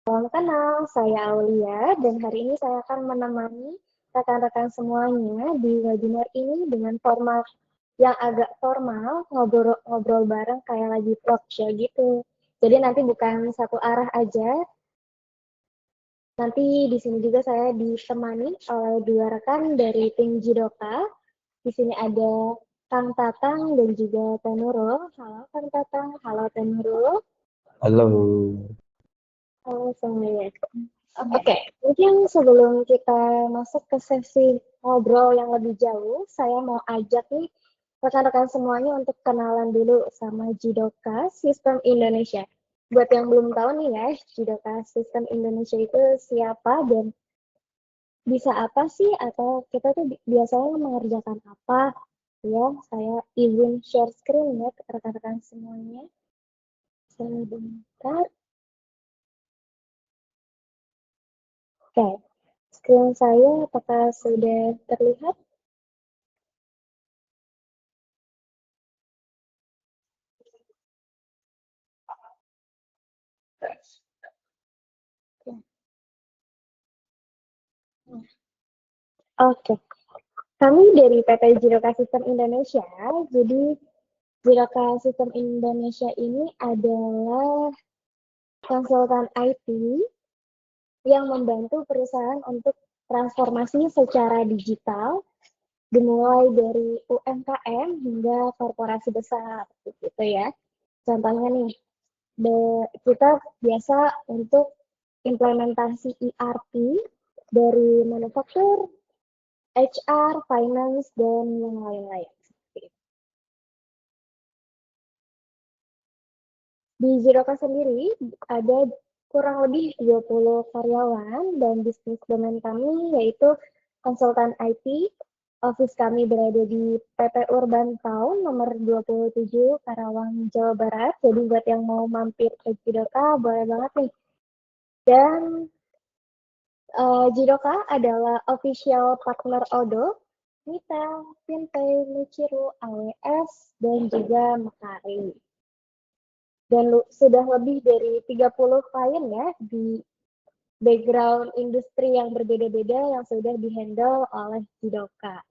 Salam kenal, saya Aulia dan hari ini saya akan menemani rekan-rekan semuanya di webinar ini dengan format yang agak formal, ngobrol bareng kayak lagi talk show gitu. Jadi nanti bukan satu arah aja. Nanti di sini juga saya ditemani oleh dua rekan dari tim Jidoka. Di sini ada Kang Tatang dan juga Teh Nurul. Halo Kang Tatang, halo Teh Nurul. Halo. Halo semuanya. Oke, mungkin sebelum kita masuk ke sesi ngobrol yang lebih jauh, saya mau ajak nih rekan-rekan semuanya untuk kenalan dulu sama Jidoka Sistem Indonesia. Buat yang belum tahu nih ya, Jidoka Sistem Indonesia itu siapa dan bisa apa sih, atau kita tuh biasanya mengerjakan apa. Ya, saya izin share screen ya ke rekan-rekan semuanya. Sebentar. Oke, screen saya apakah sudah terlihat? Oke, kami dari PT Jiroka Sistem Indonesia. Jadi Jiroka Sistem Indonesia ini adalah konsultan IT yang membantu perusahaan untuk transformasi secara digital, dimulai dari UMKM hingga korporasi besar, gitu ya. Contohnya nih, kita biasa untuk implementasi ERP dari manufaktur, HR, finance, dan yang lain-lain. Di Jiroka sendiri ada kurang lebih 20 karyawan dan bisnis domain kami yaitu konsultan IT. Office kami berada di PT Urban Town nomor 27 Karawang, Jawa Barat. Jadi buat yang mau mampir ke Jiroka boleh banget nih. Dan Jidoka adalah official partner Odo, Nitel, Fintech, Michiru, AWS, dan juga Mekari. Dan sudah lebih dari 30 klien ya di background industri yang berbeda-beda yang sudah dihandle oleh Jidoka.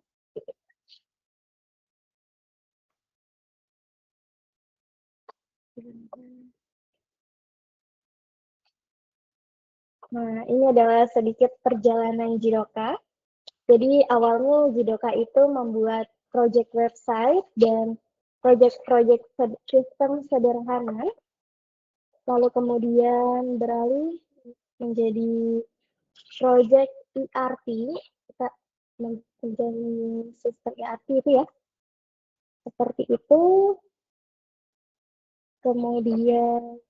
Nah, ini adalah sedikit perjalanan Jidoka. Jadi awalnya Jidoka itu membuat project website dan project-project sistem sederhana, lalu kemudian beralih menjadi project ERP, kita menjadi sistem ERP itu ya, seperti itu. Kemudian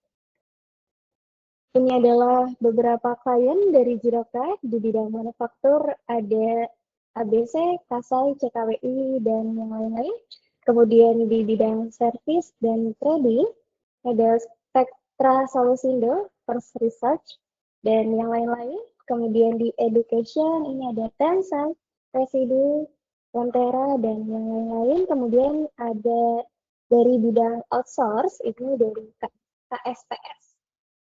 ini adalah beberapa klien dari Jiroka di bidang manufaktur, ada ABC, Kasai, CKWI, dan yang lain-lain. Kemudian di bidang service dan trading, ada Spectra Solusindo, First Research, dan yang lain-lain. Kemudian di education, ini ada Tencent, Residu, Lentera, dan yang lain-lain. Kemudian ada dari bidang outsource, ini dari KSPS.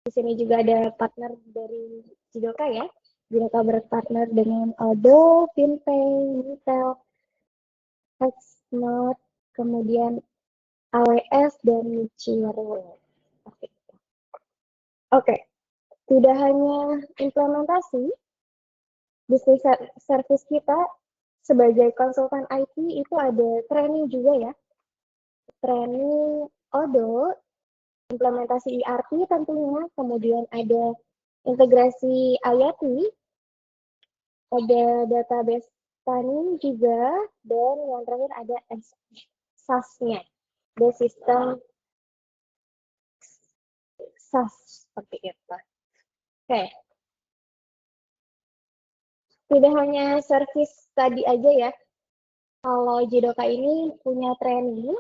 Di sini juga ada partner dari Jidoka ya. Jidoka berpartner dengan Odo, Fintech, Nitel, Hexmart, kemudian AWS, dan Michiru. Oke, tidak hanya implementasi, bisnis service kita sebagai konsultan IT itu ada training juga ya. Training Odo, implementasi ERP tentunya, kemudian ada integrasi IoT, ada database planning juga, dan yang terakhir ada SaaS-nya, ada sistem SaaS seperti itu. Oke, tidak hanya service tadi aja ya. Kalau Jidoka ini punya training,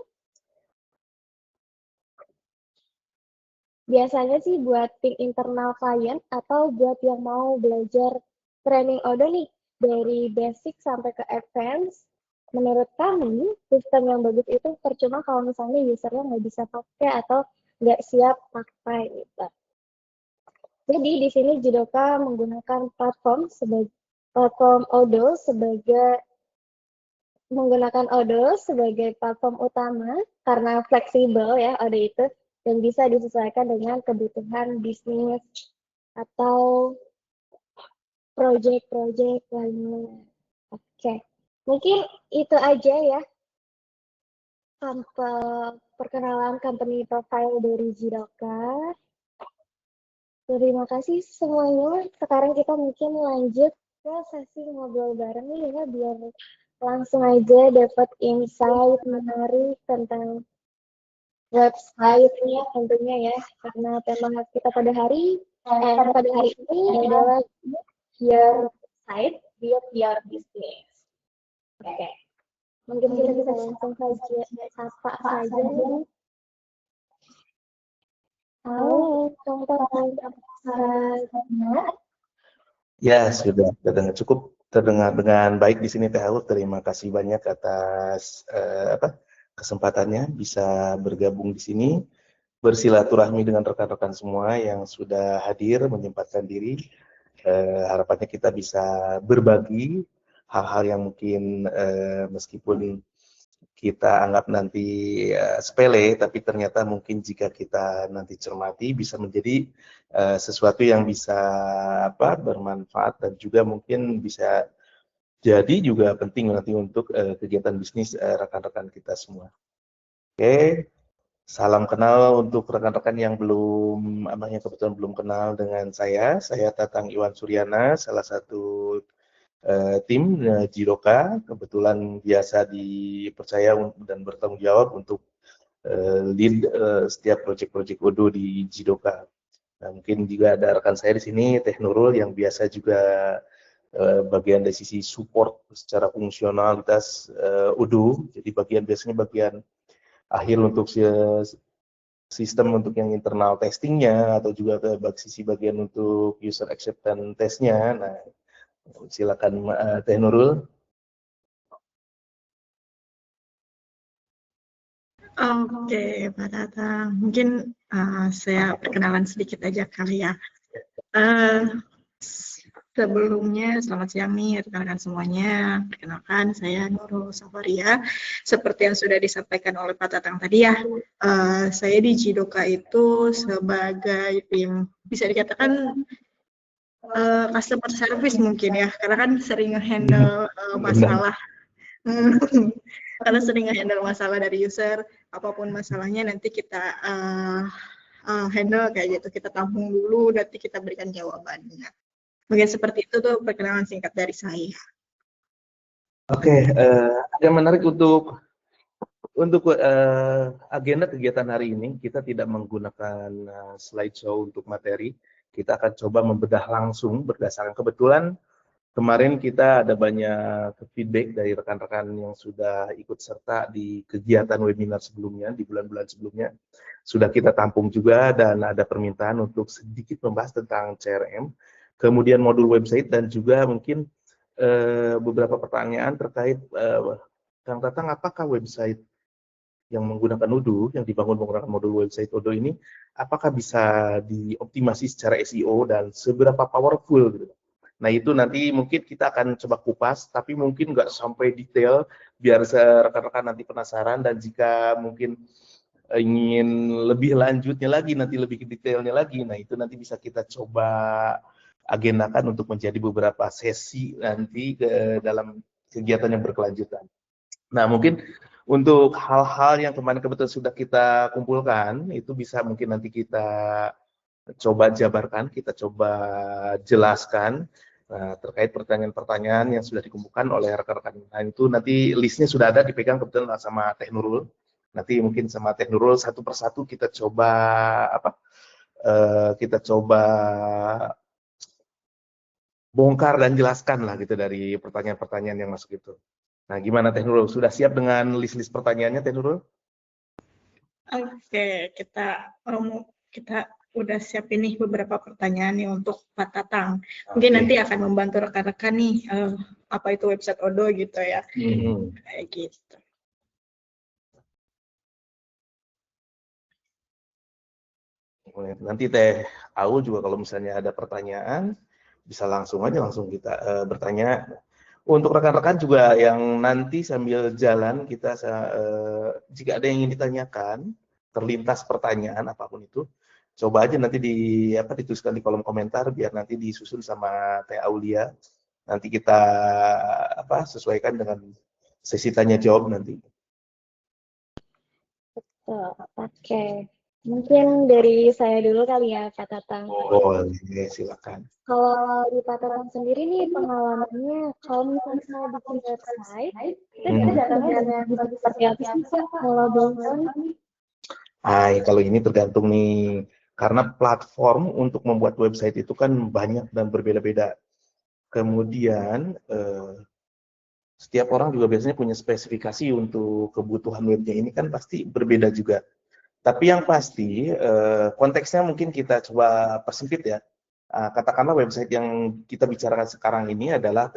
biasanya sih buat tim internal klien atau buat yang mau belajar training Odo nih, dari basic sampai ke advance. Menurut kami, sistem yang bagus itu percuma kalau misalnya usernya nggak bisa pakai atau nggak siap pakai gitu. Jadi di sini Jidoka menggunakan platform Odoo sebagai platform utama karena fleksibel ya Odoo itu dan bisa disesuaikan dengan kebutuhan bisnis atau proyek-proyek lainnya. Oke, mungkin itu aja ya tanpa perkenalan company profile dari Jidoka. Terima kasih semuanya. Sekarang kita mungkin lanjut ke sesi ngobrol bareng nih ya, biar langsung aja dapat insight menarik tentang website-nya tentunya ya. Karena tema kita pada hari ini adalah Your Site, Build Your Business. Oke, mungkin kita bisa langsung saja sapa saja nih. Halo, Ya, sudah cukup terdengar dengan baik di sini Teh Aluf. Terima kasih banyak atas kesempatannya bisa bergabung di sini, bersilaturahmi dengan rekan-rekan semua yang sudah hadir menyempatkan diri. Harapannya kita bisa berbagi hal-hal yang mungkin meskipun kita anggap nanti sepele, tapi ternyata mungkin jika kita nanti cermati bisa menjadi sesuatu yang bisa bermanfaat dan juga mungkin bisa jadi juga penting nanti untuk kegiatan bisnis rekan-rekan kita semua. Oke, salam kenal untuk rekan-rekan yang belum, kebetulan belum kenal dengan saya. Saya Tatang Iwan Suryana, salah satu tim Jidoka, kebetulan biasa dipercaya dan bertanggung jawab untuk lead setiap proyek-proyek Odoo di Jidoka. Nah, mungkin juga ada rekan saya di sini, Teh Nurul, yang biasa juga bagian dari sisi support secara fungsionalitas Odoo. Jadi biasanya bagian akhir untuk sistem untuk yang internal testingnya atau juga sisi bagian untuk user acceptance testnya. Nah, silakan Teh Nurul. Oke, Pak Tatang. Mungkin saya perkenalan sedikit aja kali ya. Sebelumnya, selamat siang nih rekan-rekan semuanya. Perkenalkan, saya Nurul Safaria. Seperti yang sudah disampaikan oleh Pak Tatang tadi ya, saya di Jidoka itu sebagai tim, bisa dikatakan customer service mungkin ya, karena kan sering handle masalah. Karena sering handle masalah dari user, apapun masalahnya nanti kita handle kayak gitu, kita tampung dulu, nanti kita berikan jawabannya. Mungkin seperti itu tuh perkenalan singkat dari saya. Oke, yang menarik untuk agenda kegiatan hari ini, kita tidak menggunakan slideshow untuk materi. Kita akan coba membedah langsung berdasarkan kebetulan kemarin kita ada banyak feedback dari rekan-rekan yang sudah ikut serta di kegiatan webinar sebelumnya, di bulan-bulan sebelumnya. Sudah kita tampung juga dan ada permintaan untuk sedikit membahas tentang CRM, kemudian modul website dan juga mungkin beberapa pertanyaan terkait Kang Tatang, apakah website yang menggunakan Odoo, yang dibangun menggunakan modul website Odoo ini, apakah bisa dioptimasi secara SEO dan seberapa powerful gitu. Nah itu nanti mungkin kita akan coba kupas, tapi mungkin nggak sampai detail, biar rekan-rekan nanti penasaran, dan jika mungkin ingin lebih lanjutnya lagi, nanti lebih detailnya lagi, nah itu nanti bisa kita coba agendakan untuk menjadi beberapa sesi nanti dalam kegiatan yang berkelanjutan. Nah mungkin untuk hal-hal yang kemarin kebetulan sudah kita kumpulkan, itu bisa mungkin nanti kita coba jabarkan, kita coba jelaskan terkait pertanyaan-pertanyaan yang sudah dikumpulkan oleh rekan-rekan. Nah itu nanti listnya sudah ada, dipegang kebetulan sama Teh Nurul. Nanti mungkin sama Teh Nurul satu persatu kita coba bongkar dan jelaskan lah gitu dari pertanyaan-pertanyaan yang masuk itu. Nah, gimana Teh Nurul? Sudah siap dengan list-list pertanyaannya, Teh Nurul? Oke, kita udah siap ini beberapa pertanyaan nih untuk Pak Tatang. Mungkin nanti akan membantu rekan-rekan nih apa itu website Odoo gitu ya. Kayak gitu. Nanti Teh Aul juga kalau misalnya ada pertanyaan, bisa langsung kita bertanya. Untuk rekan-rekan juga yang nanti sambil jalan kita jika ada yang ingin ditanyakan, terlintas pertanyaan apapun itu, coba aja nanti dituliskan di kolom komentar biar nanti disusun sama Teh Aulia. Nanti kita sesuaikan dengan sesi tanya jawab nanti. Oke. Mungkin dari saya dulu kali ya, Pak Tatang. Boleh, silakan. Kalau di Pak Tatang sendiri nih pengalamannya, kalau misalnya bikin website, itu datangnya dengan seperti apa sih, Pak? Kalau boleh tahu? Kalau ini tergantung nih, karena platform untuk membuat website itu kan banyak dan berbeda-beda. Kemudian setiap orang juga biasanya punya spesifikasi untuk kebutuhan webnya ini kan pasti berbeda juga. Tapi yang pasti konteksnya mungkin kita coba persempit ya. Katakanlah website yang kita bicarakan sekarang ini adalah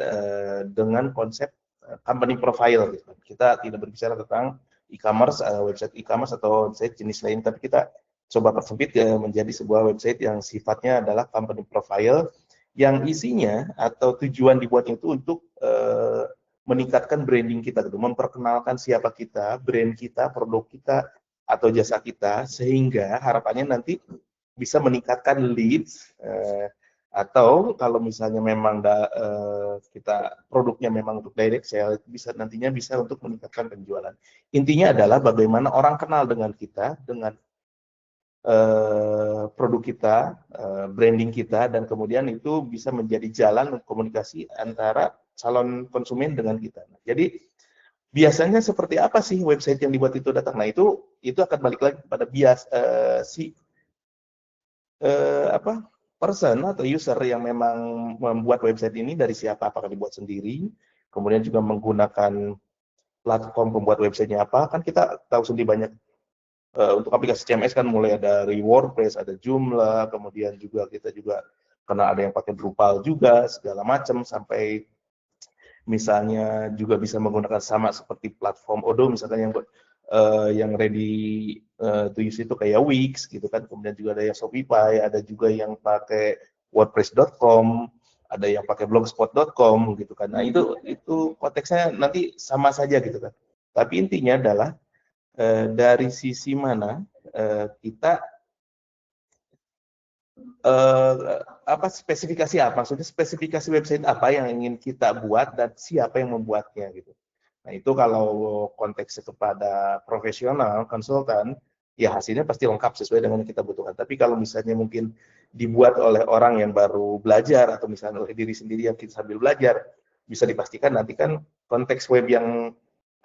dengan konsep company profile. Gitu. Kita tidak berbicara tentang e-commerce, website e-commerce atau website jenis lain, tapi kita coba persempit menjadi sebuah website yang sifatnya adalah company profile, yang isinya atau tujuan dibuatnya itu untuk meningkatkan branding kita, gitu, memperkenalkan siapa kita, brand kita, produk kita, atau jasa kita, sehingga harapannya nanti bisa meningkatkan leads, atau kalau misalnya memang kita produknya memang untuk direct sale, nantinya bisa untuk meningkatkan penjualan. Intinya adalah bagaimana orang kenal dengan kita, dengan produk kita, branding kita, dan kemudian itu bisa menjadi jalan komunikasi antara calon konsumen dengan kita. Jadi biasanya seperti apa sih website yang dibuat itu datang? Nah, itu akan balik lagi pada person atau user yang memang membuat website ini dari siapa, apakah dibuat sendiri, kemudian juga menggunakan platform pembuat websitenya apa. Kan kita tahu sendiri banyak untuk aplikasi CMS kan mulai dari WordPress, ada Joomla, kemudian juga kita juga karena ada yang pakai Drupal juga segala macam, sampai misalnya juga bisa menggunakan sama seperti platform Odoo misalkan yang ready to use itu kayak Wix gitu kan, kemudian juga ada yang Shopify, ada juga yang pakai WordPress.com, ada yang pakai blogspot.com gitu kan. Nah, itu konteksnya nanti sama saja gitu kan. Tapi intinya adalah dari sisi mana kita spesifikasi apa, maksudnya spesifikasi website apa yang ingin kita buat dan siapa yang membuatnya gitu. Nah, itu kalau konteksnya kepada profesional, konsultan, ya hasilnya pasti lengkap sesuai dengan yang kita butuhkan. Tapi kalau misalnya mungkin dibuat oleh orang yang baru belajar atau misalnya oleh diri sendiri yang kita sambil belajar, bisa dipastikan nanti kan konteks web yang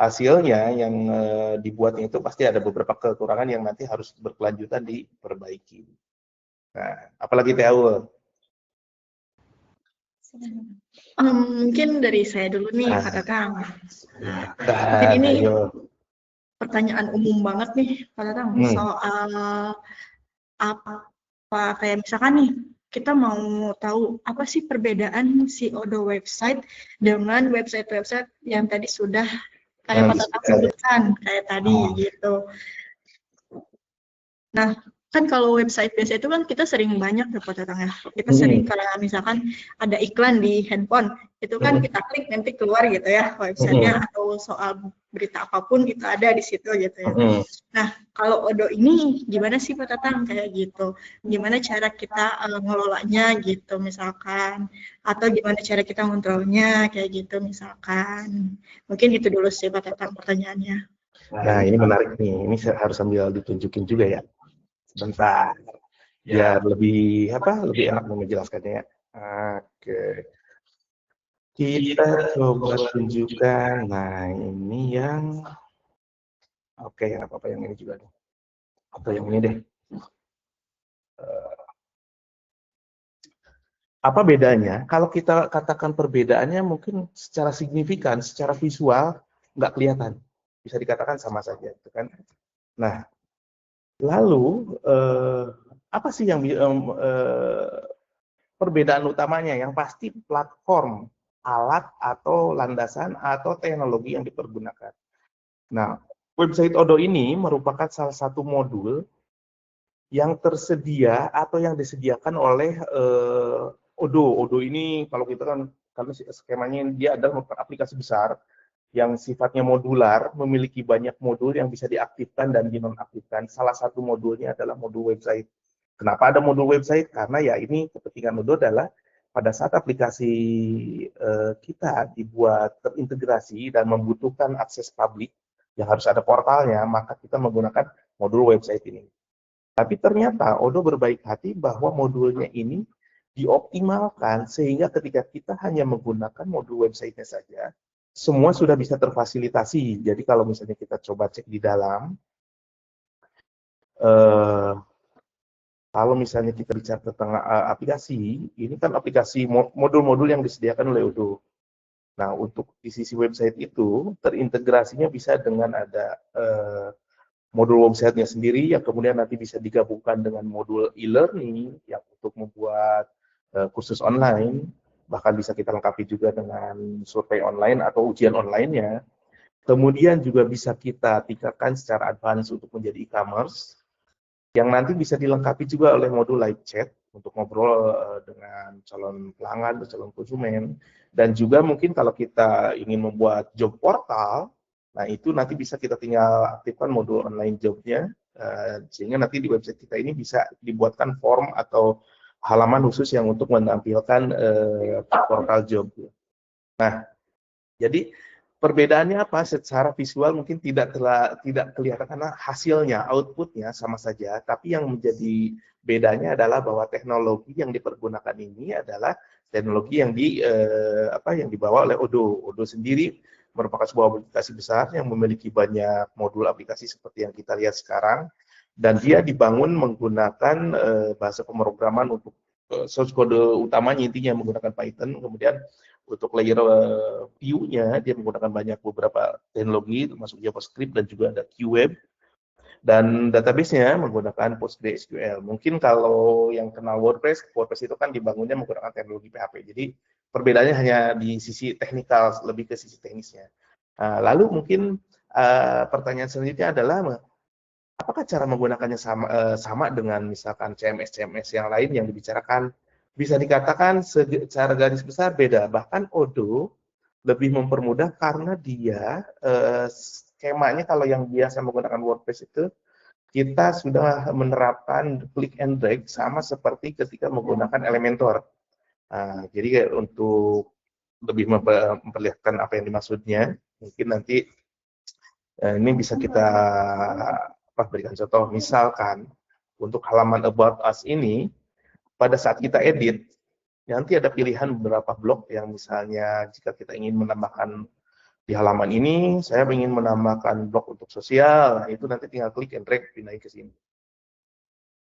hasilnya yang dibuatnya itu pasti ada beberapa kekurangan yang nanti harus berkelanjutan diperbaiki. Nah, apalagi TAU? Mungkin dari saya dulu nih, Pak Tatang. Mungkin ini pertanyaan umum banget nih, Pak Tatang, soal apa kayak misalkan nih, kita mau tahu apa sih perbedaan si Odoo website dengan website-website yang tadi sudah kayak Pak Tatang sebutkan kayak tadi gitu. Nah, kan kalau website biasa itu kan kita sering banyak ya Pak Tatang ya. Kita sering kayak misalkan ada iklan di handphone, itu kan kita klik nanti keluar gitu ya websitenya, atau soal berita apapun itu ada di situ gitu ya. Nah, kalau Odoo ini gimana sih Pak Tatang kayak gitu? Gimana cara kita ngelolanya gitu misalkan, atau gimana cara kita ngontrolnya kayak gitu misalkan. Mungkin itu dulu sih Pak Tatang pertanyaannya. Nah, ini menarik nih. Ini harus sambil ditunjukin juga ya. Sebentar. Ya lebih enak menjelaskannya. Oke. Kita coba tunjukkan. Nah, ini yang oke, apa yang ini juga deh. Atau yang ini deh. Apa bedanya? Kalau kita katakan perbedaannya mungkin secara signifikan, secara visual nggak kelihatan. Bisa dikatakan sama saja, gitu kan? Nah, lalu apa sih yang perbedaan utamanya? Yang pasti platform, alat atau landasan atau teknologi yang dipergunakan. Nah, website Odoo ini merupakan salah satu modul yang tersedia atau yang disediakan oleh Odoo. Odoo ini kalau kita kan, karena skemanya dia adalah aplikasi besar yang sifatnya modular, memiliki banyak modul yang bisa diaktifkan dan dinonaktifkan. Salah satu modulnya adalah modul website. Kenapa ada modul website? Karena ya ini kepentingan Odoo adalah pada saat aplikasi kita dibuat terintegrasi dan membutuhkan akses publik yang harus ada portalnya, maka kita menggunakan modul website ini. Tapi ternyata Odoo berbaik hati bahwa modulnya ini dioptimalkan sehingga ketika kita hanya menggunakan modul website-nya saja, semua sudah bisa terfasilitasi. Jadi kalau misalnya kita coba cek di dalam, kalau misalnya kita bicara tentang aplikasi, ini kan aplikasi modul-modul yang disediakan oleh Odoo. Nah, untuk di sisi website itu, terintegrasinya bisa dengan ada modul website-nya sendiri, yang kemudian nanti bisa digabungkan dengan modul e-learning, yang untuk membuat kursus online, bahkan bisa kita lengkapi juga dengan survei online atau ujian online-nya. Kemudian juga bisa kita tingkatkan secara advance untuk menjadi e-commerce, yang nanti bisa dilengkapi juga oleh modul live chat untuk ngobrol dengan calon pelanggan atau calon konsumen. Dan juga mungkin kalau kita ingin membuat job portal, nah itu nanti bisa kita tinggal aktifkan modul online jobnya, sehingga nanti di website kita ini bisa dibuatkan form atau halaman khusus yang untuk menampilkan portal job. Nah, jadi perbedaannya apa? Secara visual mungkin tidak kelihatan karena hasilnya, outputnya sama saja. Tapi yang menjadi bedanya adalah bahwa teknologi yang dipergunakan ini adalah teknologi yang dibawa oleh Odoo. Odoo sendiri merupakan sebuah aplikasi besar yang memiliki banyak modul aplikasi seperti yang kita lihat sekarang. Dan dia dibangun menggunakan bahasa pemrograman untuk source code utamanya intinya menggunakan Python, kemudian untuk layer view-nya dia menggunakan banyak beberapa teknologi termasuk JavaScript dan juga ada QWeb, dan database-nya menggunakan PostgreSQL. Mungkin kalau yang kenal WordPress itu kan dibangunnya menggunakan teknologi PHP. Jadi perbedaannya hanya di sisi teknikal, lebih ke sisi teknisnya. Lalu mungkin pertanyaan selanjutnya adalah apakah cara menggunakannya sama dengan misalkan CMS yang lain yang dibicarakan? Bisa dikatakan secara garis besar beda. Bahkan Odoo lebih mempermudah karena dia skemanya kalau yang biasa menggunakan WordPress itu kita sudah menerapkan click and drag sama seperti ketika menggunakan Elementor. Jadi untuk lebih memperlihatkan apa yang dimaksudnya, mungkin nanti ini bisa kita berikan contoh. Misalkan untuk halaman About Us ini, pada saat kita edit, nanti ada pilihan beberapa blok yang misalnya jika kita ingin menambahkan di halaman ini, saya ingin menambahkan blok untuk sosial, itu nanti tinggal klik and drag pindahin ke sini.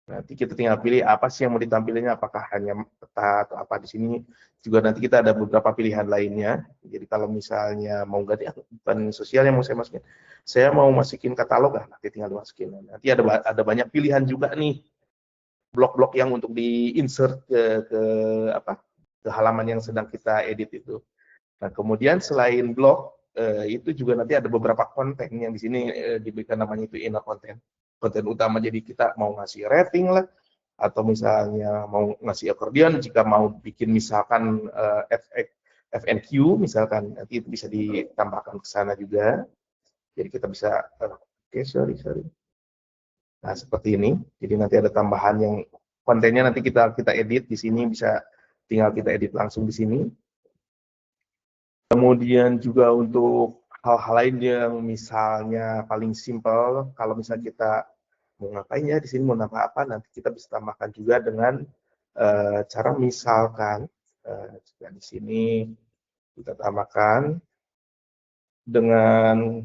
Nanti kita tinggal pilih apa sih yang mau ditampilkannya, apakah hanya peta atau apa. Di sini juga nanti kita ada beberapa pilihan lainnya. Jadi kalau misalnya mau ganti bukan sosial yang mau saya mau masukin katalog, nanti tinggal dimasukin. Nanti ada banyak pilihan juga nih blok-blok yang untuk di-insert ke halaman yang sedang kita edit itu. Nah, kemudian selain blog itu juga nanti ada beberapa konten yang di sini diberikan namanya itu inner content. Konten utama, jadi kita mau ngasih rating lah, atau misalnya mau ngasih akordeon, jika mau bikin misalkan FNQ misalkan, nanti itu bisa ditambahkan ke sana juga. Jadi kita bisa, sorry. Nah, seperti ini. Jadi nanti ada tambahan yang kontennya nanti kita edit di sini, bisa tinggal kita edit langsung di sini. Kemudian juga untuk hal-hal lain yang misalnya paling simpel, kalau misalnya kita mau ngapain ya di sini, mau nambah apa, nanti kita bisa tambahkan juga dengan cara misalkan jika di sini kita tambahkan dengan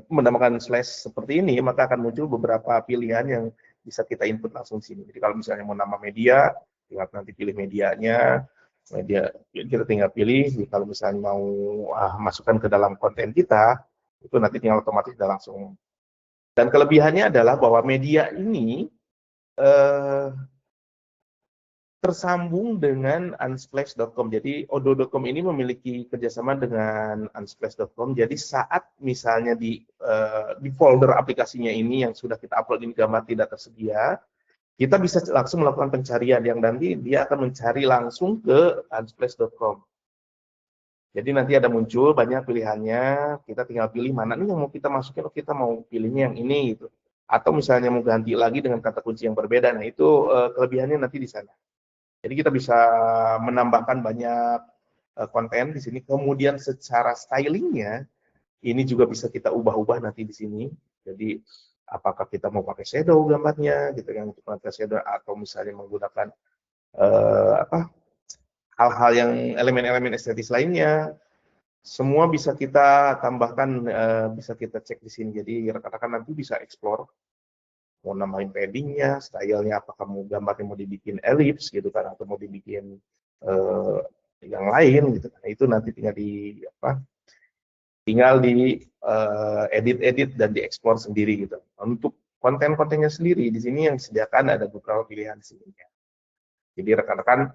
menambahkan slash seperti ini, maka akan muncul beberapa pilihan yang bisa kita input langsung di sini. Jadi kalau misalnya mau nambah media, tinggal nanti pilih medianya. Media kita tinggal pilih. Kalau misalnya mau masukkan ke dalam konten kita, itu nanti tinggal otomatis sudah langsung. Dan kelebihannya adalah bahwa media ini tersambung dengan unsplash.com. Jadi odo.com ini memiliki kerjasama dengan unsplash.com. Jadi saat misalnya di folder aplikasinya ini yang sudah kita upload ini gambar tidak tersedia, kita bisa langsung melakukan pencarian yang nanti dia akan mencari langsung ke unsplash.com. Jadi nanti ada muncul banyak pilihannya, kita tinggal pilih mana nih yang mau kita masukin, oh kita mau pilihnya yang ini gitu. Atau misalnya mau ganti lagi dengan kata kunci yang berbeda. Nah, itu kelebihannya nanti di sana. Jadi kita bisa menambahkan banyak konten di sini. Kemudian secara stylingnya ini juga bisa kita ubah-ubah nanti di sini. Jadi apakah kita mau pakai shadow gambarnya, gitu kan, pakai shadow atau misalnya menggunakan hal-hal yang elemen-elemen estetis lainnya. Semua bisa kita tambahkan, bisa kita cek di sini. Jadi rekan-rekan nanti bisa explore mau nambahin paddingnya, stylenya, apakah mau gambarnya mau dibikin ellipse gitu kan, atau mau dibikin yang lain gitu kan. Itu nanti tinggal di edit dan dieksplor sendiri gitu. Untuk konten-kontennya sendiri di sini yang disediakan ada beberapa pilihan di sini. Jadi rekan-rekan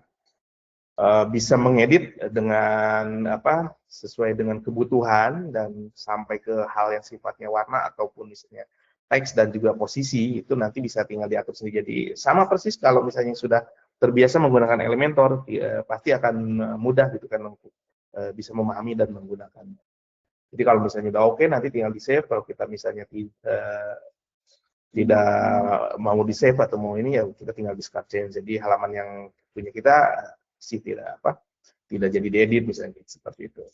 bisa mengedit dengan sesuai dengan kebutuhan dan sampai ke hal yang sifatnya warna ataupun misalnya teks dan juga posisi itu nanti bisa tinggal diatur sendiri. Jadi sama persis kalau misalnya sudah terbiasa menggunakan Elementor, pasti akan mudah gitu kan untuk bisa memahami dan menggunakan. Jadi kalau misalnya udah oke, nanti tinggal di save. Kalau kita misalnya tidak mau di save atau mau ini ya kita tinggal discard change. Jadi halaman yang punya kita sih tidak jadi diedit misalnya seperti itu.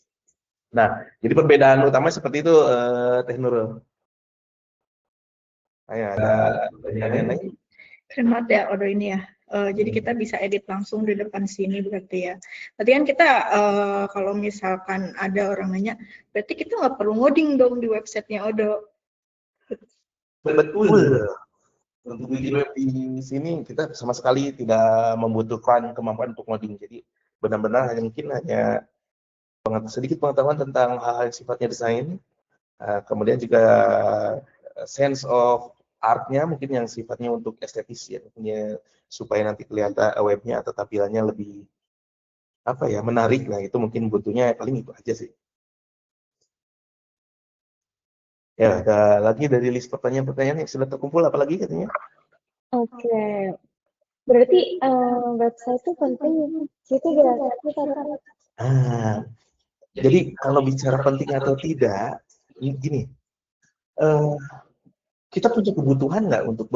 Nah, jadi perbedaan utama seperti itu, Teh Nurul. Ada pertanyaan lain? Keren banget ya Odo ini ya. Jadi kita bisa edit langsung di depan sini berarti ya. Berarti kan kita kalau misalkan ada orang nanya, berarti kita nggak perlu ngoding dong di websitenya Odo. Betul. Untuk bikin web di sini kita sama sekali tidak membutuhkan kemampuan untuk ngoding. Jadi benar-benar hanya sedikit pengetahuan tentang hal-hal yang sifatnya desain, kemudian juga sense of art-nya mungkin yang sifatnya untuk estetis ya, supaya nanti kelihatan webnya atau tampilannya lebih menarik. Nah itu mungkin butuhnya paling itu aja sih. Ya, ada lagi dari list pertanyaan-pertanyaan yang sudah terkumpul, apalagi katanya? Oke. Berarti website itu penting itu gratis. Jadi kalau bicara penting atau tidak, gini, kita punya kebutuhan nggak untuk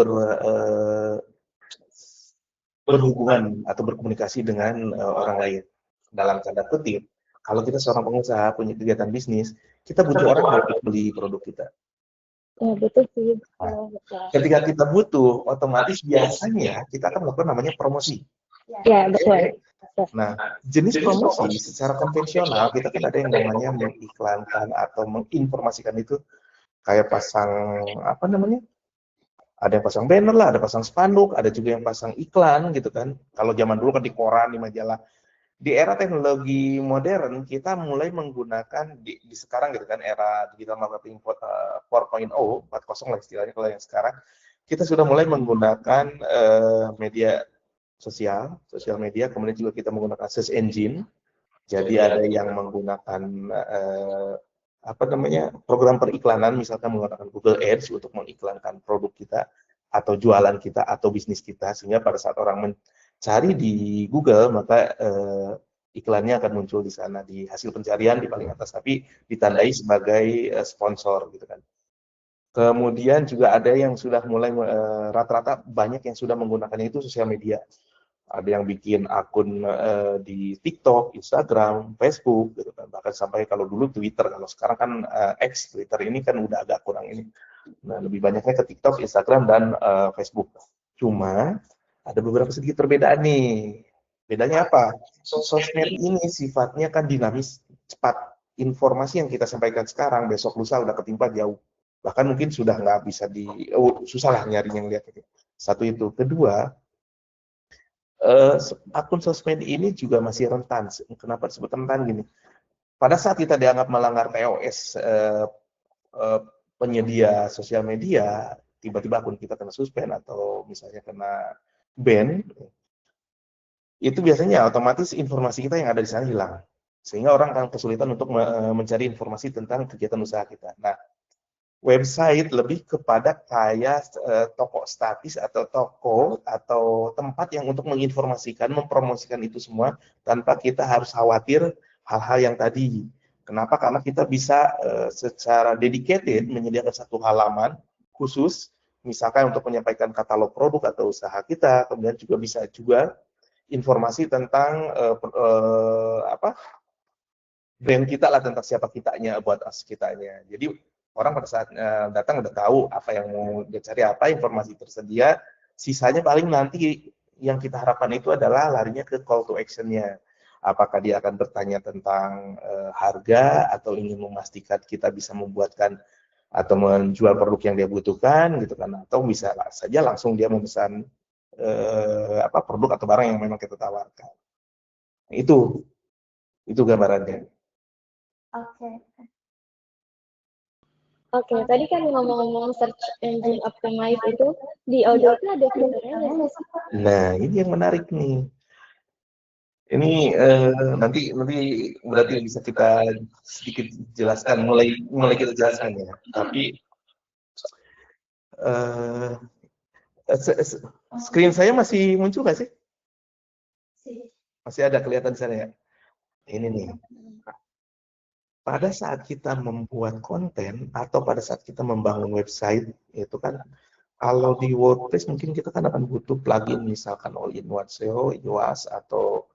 berhubungan atau berkomunikasi dengan orang lain? Dalam tanda kutip, kalau kita seorang pengusaha punya kegiatan bisnis, kita butuh orang untuk beli produk kita. Ya betul sih. Ketika kita butuh, otomatis biasanya kita akan melakukan namanya promosi. Ya betul. Nah, jenis promosi secara konvensional kita kan ada yang namanya mengiklankan atau menginformasikan itu kayak pasang ada yang pasang banner lah, ada pasang spanduk, ada juga yang pasang iklan gitu kan. Kalau zaman dulu kan di koran, di majalah. Di era teknologi modern kita mulai menggunakan di sekarang gitu kan, era digital marketing 4.0, 4.0 lah istilahnya kalau yang sekarang, kita sudah mulai menggunakan media sosial media, kemudian juga kita menggunakan search engine. Jadi ada yang menggunakan program periklanan, misalkan menggunakan Google Ads untuk mengiklankan produk kita atau jualan kita atau bisnis kita, sehingga pada saat orang mencari di Google maka iklannya akan muncul di sana di hasil pencarian di paling atas, tapi ditandai sebagai sponsor gitu kan. Kemudian juga ada yang sudah mulai rata-rata banyak yang sudah menggunakannya itu sosial media. Ada yang bikin akun di TikTok, Instagram, Facebook, gitu kan. Bahkan sampai kalau dulu Twitter, kalau sekarang kan X, Twitter ini kan udah agak kurang ini. Nah, lebih banyaknya ke TikTok, Instagram, dan Facebook. Cuma ada beberapa sedikit perbedaan nih. Bedanya apa? Sosmed ini sifatnya kan dinamis, cepat. Informasi yang kita sampaikan sekarang, besok lusa udah ketimpa jauh. Bahkan mungkin sudah nggak bisa susah lah nyari yang lihat itu. Satu itu. Kedua, akun sosmed ini juga masih rentan. Kenapa disebut rentan gini? Pada saat kita dianggap melanggar TOS penyedia sosial media, tiba-tiba akun kita kena suspend atau misalnya kena ban, itu biasanya otomatis informasi kita yang ada di sana hilang. Sehingga orang akan kesulitan untuk mencari informasi tentang kegiatan usaha kita. Nah, website lebih kepada kayak toko statis atau toko atau tempat yang untuk menginformasikan, mempromosikan itu semua tanpa kita harus khawatir hal-hal yang tadi. Kenapa? Karena kita bisa secara dedicated menyediakan satu halaman khusus, misalkan untuk menyampaikan katalog produk atau usaha kita, kemudian juga bisa juga informasi tentang brand kita lah, tentang siapa kitanya, buat us kitanya. Jadi orang pada saat datang udah tahu apa yang mau dia cari, apa informasi tersedia. Sisanya paling nanti yang kita harapkan itu adalah larinya ke call to action-nya. Apakah dia akan bertanya tentang harga atau ingin memastikan kita bisa membuatkan atau menjual produk yang dia butuhkan gitu kan, atau bisa saja langsung dia memesan produk atau barang yang memang kita tawarkan. Itu gambarannya. Oke, tadi kan ngomong-ngomong search engine optimize itu di Odoo itu ada fiturnya nggak sih? Nah, ini yang menarik nih. Ini nanti berarti bisa kita sedikit jelaskan, mulai kita jelaskan ya. Tapi screen saya masih muncul nggak sih? Masih ada kelihatan di sana ya. Ini nih. Pada saat kita membuat konten atau pada saat kita membangun website, itu kan kalau di WordPress mungkin kita kan akan butuh plugin, misalkan All-in-One SEO, Yoast, atau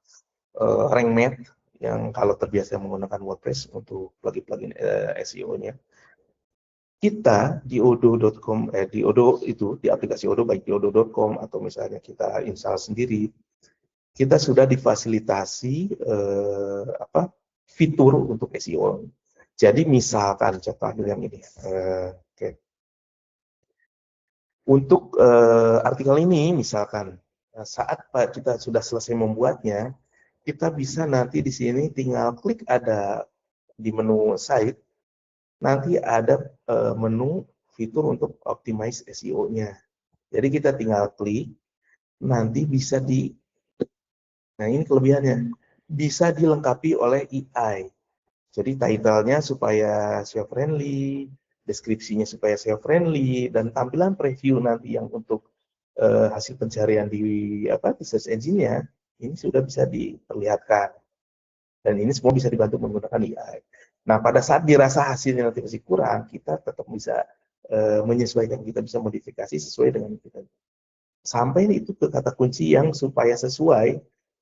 Rank Math yang kalau terbiasa menggunakan WordPress untuk plugin SEO-nya. Kita di odoo.com, di Odoo itu, di aplikasi Odoo, baik di odoo.com atau misalnya kita install sendiri, kita sudah difasilitasi fitur untuk SEO. Jadi misalkan contoh yang ini, untuk artikel ini misalkan saat kita sudah selesai membuatnya, kita bisa nanti di sini tinggal klik ada di menu site, nanti ada menu fitur untuk optimize SEO-nya. Jadi kita tinggal klik, nanti bisa nah ini kelebihannya, bisa dilengkapi oleh AI. Jadi title-nya supaya SEO friendly, deskripsinya supaya SEO friendly, dan tampilan preview nanti yang untuk hasil pencarian di search engine-nya ini sudah bisa diperlihatkan. Dan ini semua bisa dibantu menggunakan AI. Nah, pada saat dirasa hasilnya nanti masih kurang, kita tetap bisa menyesuaikan, kita bisa modifikasi sesuai dengan kita. Sampai itu ke kata kunci yang supaya sesuai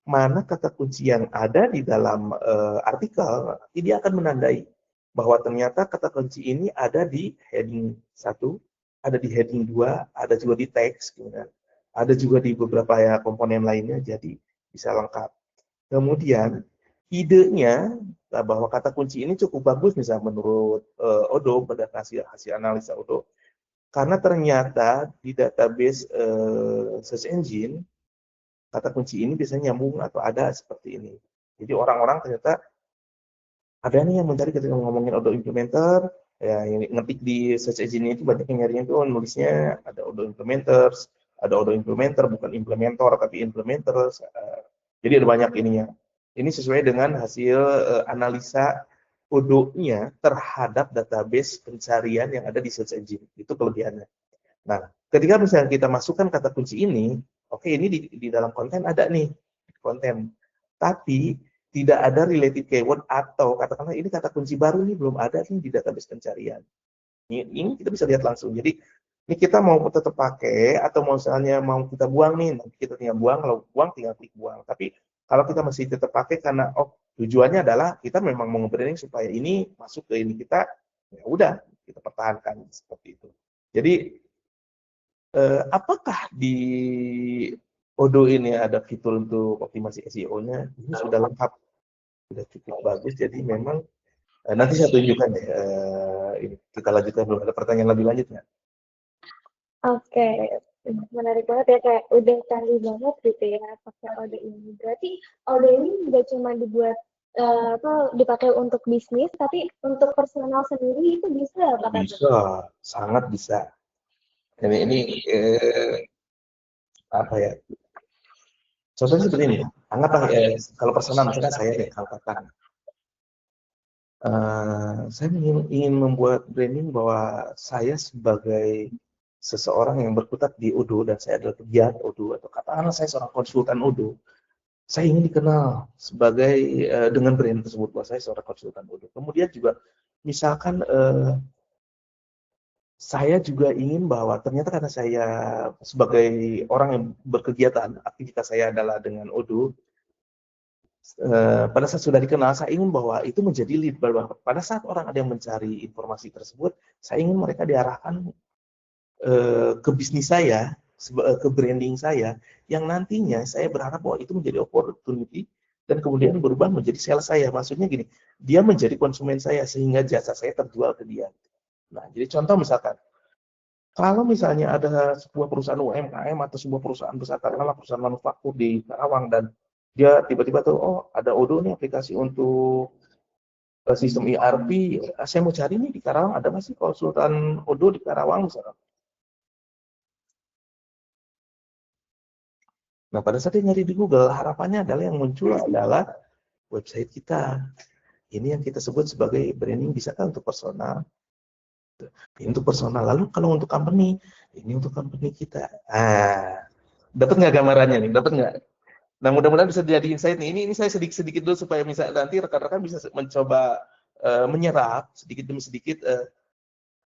mana kata kunci yang ada di dalam artikel, nanti dia akan menandai bahwa ternyata kata kunci ini ada di heading 1, ada di heading 2, ada juga di teks, ada juga di beberapa komponen lainnya, jadi bisa lengkap. Kemudian idenya bahwa kata kunci ini cukup bagus misalnya menurut Odoo, pada hasil analisa Odoo, karena ternyata di database search engine kata kunci ini biasanya nyambung atau ada seperti ini. Jadi orang-orang ternyata ada nih yang mencari ketika ngomongin Odoo implementer, ya yang ngetik di search engine itu banyak yang nyarinya itu nulisnya ada Odoo implementers, ada Odoo implementer bukan implementor tapi implementers. Jadi ada banyak ininya. Ini sesuai dengan hasil analisa Odoo-nya terhadap database pencarian yang ada di search engine. Itu kelebihannya. Nah, ketika misalnya kita masukkan kata kunci ini, oke, ini di dalam konten ada nih, konten. Tapi tidak ada related keyword atau katakanlah ini kata kunci baru nih, belum ada nih di database pencarian. Ini kita bisa lihat langsung. Jadi ini kita mau tetap pakai atau misalnya mau kita buang nih, nanti kita tinggal buang, kalau buang tinggal klik buang. Tapi kalau kita masih tetap pakai karena tujuannya adalah kita memang mau nge-branding supaya ini masuk ke ini kita, ya udah kita pertahankan seperti itu. Jadi apakah di Odoo ini ada fitur untuk optimasi SEO-nya? Ini sudah lengkap, sudah cukup bagus. Jadi memang nanti saya tunjukkan deh. Ini kita lanjutkan, belum ada pertanyaan lebih lanjut nggak? Oke, menarik banget ya, kayak udah canggih banget gitu ya pakai Odoo ini. Berarti Odoo ini nggak cuma dibuat dipakai untuk bisnis, tapi untuk personal sendiri itu bisa apa? Bisa, sangat bisa. Ini apa ya? Contohnya seperti ini, anggaplah kalau personal misalkan saya deh, katakan saya ingin membuat branding bahwa saya sebagai seseorang yang berkutat di Odoo dan saya adalah pegiat Odoo atau katakanlah saya seorang konsultan Odoo. Saya ingin dikenal sebagai dengan brand tersebut bahwa saya seorang konsultan Odoo. Kemudian juga misalkan saya juga ingin bahwa ternyata karena saya sebagai orang yang berkegiatan, aktivitas saya adalah dengan Odoo, pada saat sudah dikenal, saya ingin bahwa itu menjadi lead, bahwa pada saat orang ada yang mencari informasi tersebut, saya ingin mereka diarahkan ke bisnis saya, ke branding saya, yang nantinya saya berharap bahwa itu menjadi opportunity dan kemudian berubah menjadi sales saya. Maksudnya gini, dia menjadi konsumen saya sehingga jasa saya terjual ke dia. Nah, jadi contoh misalkan, kalau misalnya ada sebuah perusahaan UMKM atau sebuah perusahaan besar, katakanlah perusahaan manufaktur di Karawang dan dia tiba-tiba tuh, oh ada Odoo nih aplikasi untuk sistem ERP, saya mau cari nih di Karawang, ada nggak sih konsultan Odoo di Karawang misalnya. Nah, pada saat dia nyari di Google, harapannya adalah yang muncul adalah website kita. Ini yang kita sebut sebagai branding, bisa kan untuk personal. Ini untuk personal. Lalu kalau untuk company, ini untuk company kita. Dapat nggak gambarannya nih? Dapat nggak? Nah, mudah-mudahan bisa jadi insight nih. Ini saya sedikit-sedikit dulu supaya misalnya nanti rekan-rekan bisa mencoba menyerap sedikit demi sedikit.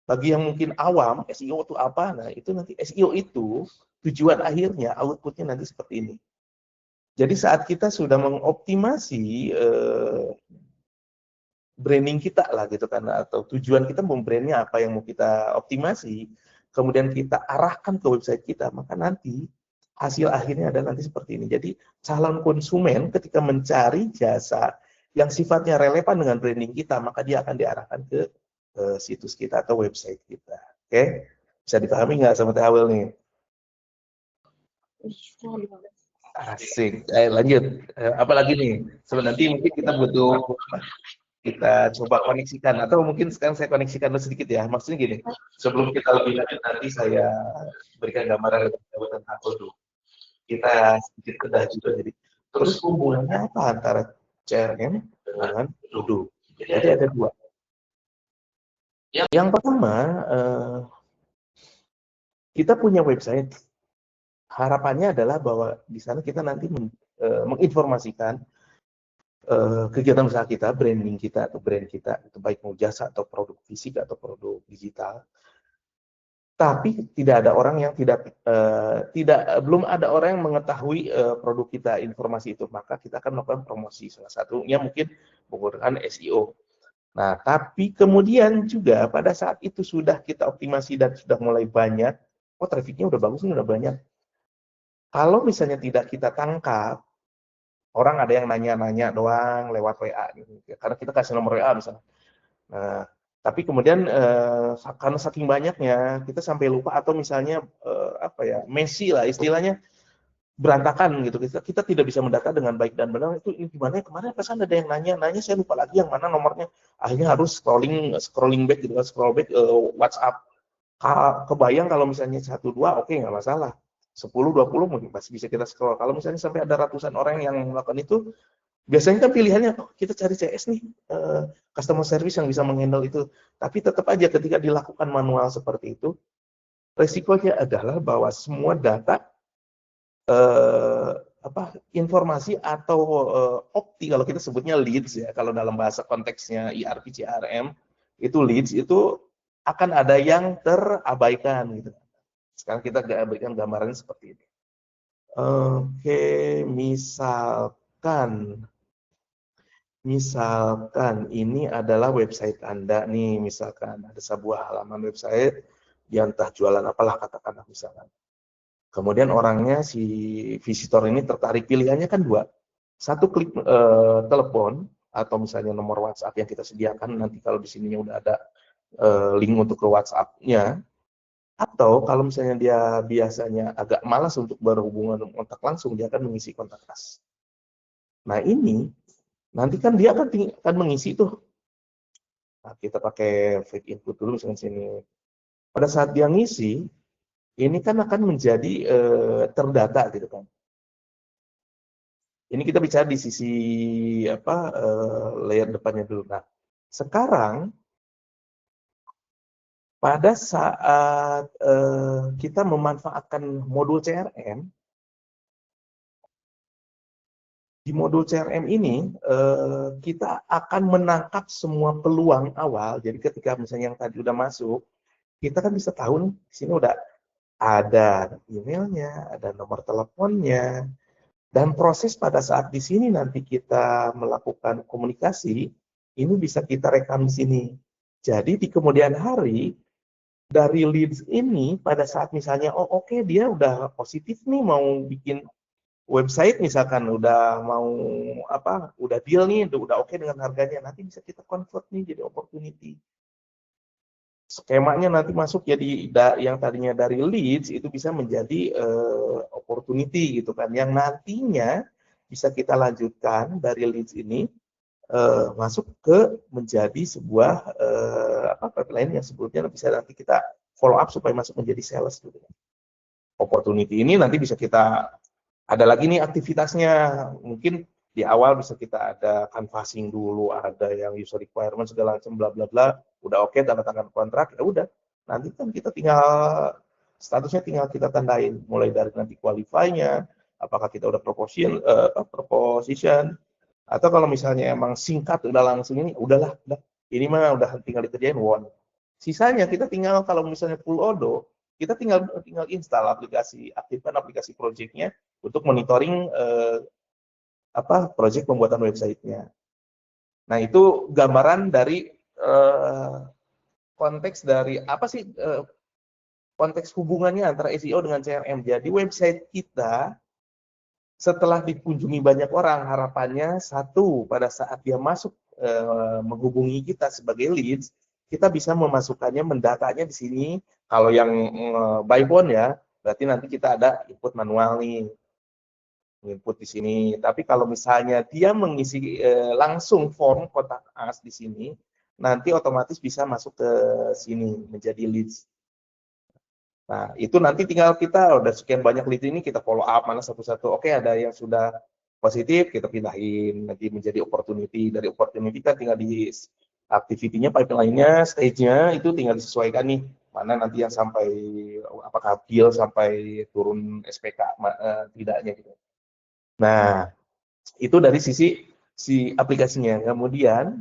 Bagi yang mungkin awam, SEO itu apa? Nah, itu nanti SEO itu tujuan akhirnya, outputnya nanti seperti ini. Jadi saat kita sudah mengoptimasi branding kita lah gitu kan, atau tujuan kita membrandnya apa yang mau kita optimasi, kemudian kita arahkan ke website kita, maka nanti hasil akhirnya adalah nanti seperti ini. Jadi calon konsumen ketika mencari jasa yang sifatnya relevan dengan branding kita, maka dia akan diarahkan ke situs kita atau website kita. Oke? Bisa dipahami nggak sama Teh Awel nih? Asik. Lanjut. Apalagi nih? Sebenarnya nanti mungkin kita butuh kita coba koneksikan atau mungkin sekarang saya koneksikan dulu sedikit ya. Maksudnya gini, sebelum kita lebih lanjut nanti saya berikan gambaran lebih jauh tentang Odoo. Kita sedikit bedah juga jadi. Terus hubungannya apa antara CRM dengan Odoo? Jadi ada dua. Yang pertama, kita punya website. Harapannya adalah bahwa di sana kita nanti menginformasikan kegiatan usaha kita, branding kita atau brand kita, itu baik mau jasa atau produk fisik atau produk digital. Tapi tidak ada orang yang belum ada orang yang mengetahui produk kita, informasi itu, maka kita akan melakukan promosi. Salah satunya mungkin menggunakan SEO. Nah, tapi kemudian juga pada saat itu sudah kita optimasi dan sudah mulai banyak, oh trafficnya udah bagus nih, udah banyak. Kalau misalnya tidak kita tangkap, orang ada yang nanya-nanya doang lewat WA, gitu. Karena kita kasih nomor WA misalnya. Nah, tapi kemudian karena saking banyaknya kita sampai lupa atau misalnya apa ya, messy lah istilahnya, berantakan gitu. Kita tidak bisa mendata dengan baik dan benar. Itu gimana ya, kemarin pesan ada yang nanya saya lupa lagi yang mana nomornya. Akhirnya harus scrolling back gitu, scroll back WhatsApp. Kebayang kalau misalnya 1 2 oke, nggak masalah. 10 20 mungkin masih bisa kita scroll. Kalau misalnya sampai ada ratusan orang yang melakukan itu, biasanya kan pilihannya kita cari CS nih, customer service yang bisa menghandle itu. Tapi tetap aja ketika dilakukan manual seperti itu, resikonya adalah bahwa semua data informasi atau opti, kalau kita sebutnya leads ya, kalau dalam bahasa konteksnya ERP CRM itu leads itu akan ada yang terabaikan gitu. Sekarang kita berikan gambarannya seperti ini. Oke, misalkan ini adalah website Anda nih, misalkan ada sebuah halaman website yang entah jualan apalah katakanlah misalkan. Kemudian orangnya si visitor ini tertarik, pilihannya kan dua. Satu klik telepon atau misalnya nomor WhatsApp yang kita sediakan, nanti kalau di sininya udah ada link untuk ke WhatsApp-nya. Atau kalau misalnya dia biasanya agak malas untuk berhubungan kontak langsung, dia akan mengisi kontak us. Nah ini, nanti kan dia akan mengisi tuh. Nah, kita pakai fake input dulu misalnya sini. Pada saat dia ngisi, ini kan akan menjadi terdata gitu kan. Ini kita bicara di sisi apa layer depannya dulu. Nah, sekarang pada saat kita memanfaatkan modul CRM, di modul CRM ini kita akan menangkap semua peluang awal. Jadi ketika misalnya yang tadi udah masuk, kita kan bisa tahu nih, di sini udah ada emailnya, ada nomor teleponnya, dan proses pada saat di sini nanti kita melakukan komunikasi, ini bisa kita rekam di sini. Jadi di kemudian hari, dari leads ini pada saat misalnya, oh oke, dia udah positif nih mau bikin website misalkan, udah mau apa, udah deal nih, udah oke dengan harganya, nanti bisa kita convert nih jadi opportunity. Skemanya nanti masuk jadi yang tadinya dari leads itu bisa menjadi opportunity gitu kan, yang nantinya bisa kita lanjutkan dari leads ini masuk ke menjadi sebuah pipeline yang sebelumnya bisa nanti kita follow up supaya masuk menjadi sales gitu. Opportunity ini nanti bisa kita ada lagi nih aktivitasnya, mungkin di awal bisa kita ada canvassing dulu, ada yang user requirement segala macam bla bla bla, udah oke tanda tangan kontrak, ya udah. Nanti kan kita tinggal statusnya tinggal kita tandain mulai dari nanti qualify-nya, apakah kita udah proposition atau kalau misalnya emang singkat udah langsung ini, udahlah, ini mah udah tinggal dikerjain one. Sisanya kita tinggal kalau misalnya full odo, kita tinggal install aplikasi, aktifkan aplikasi project-nya untuk monitoring project pembuatan website-nya. Nah, itu gambaran dari konteks dari apa sih konteks hubungannya antara SEO dengan CRM. Jadi website kita setelah dikunjungi banyak orang, harapannya satu, pada saat dia masuk menghubungi kita sebagai leads, kita bisa memasukkannya, mendatanya di sini. Kalau yang by phone ya, berarti nanti kita ada input manual nih, input di sini. Tapi kalau misalnya dia mengisi langsung form kontak us di sini, nanti otomatis bisa masuk ke sini menjadi leads. Nah, itu nanti tinggal kita udah sekian banyak lead ini kita follow up mana satu-satu. Oke, ada yang sudah positif, kita pindahin nanti menjadi opportunity. Dari opportunity kan tinggal di activity-nya, pipeline-nya, stage-nya itu tinggal disesuaikan nih. Mana nanti yang sampai apakah deal sampai turun SPK tidaknya gitu. Nah, itu dari sisi si aplikasinya. Kemudian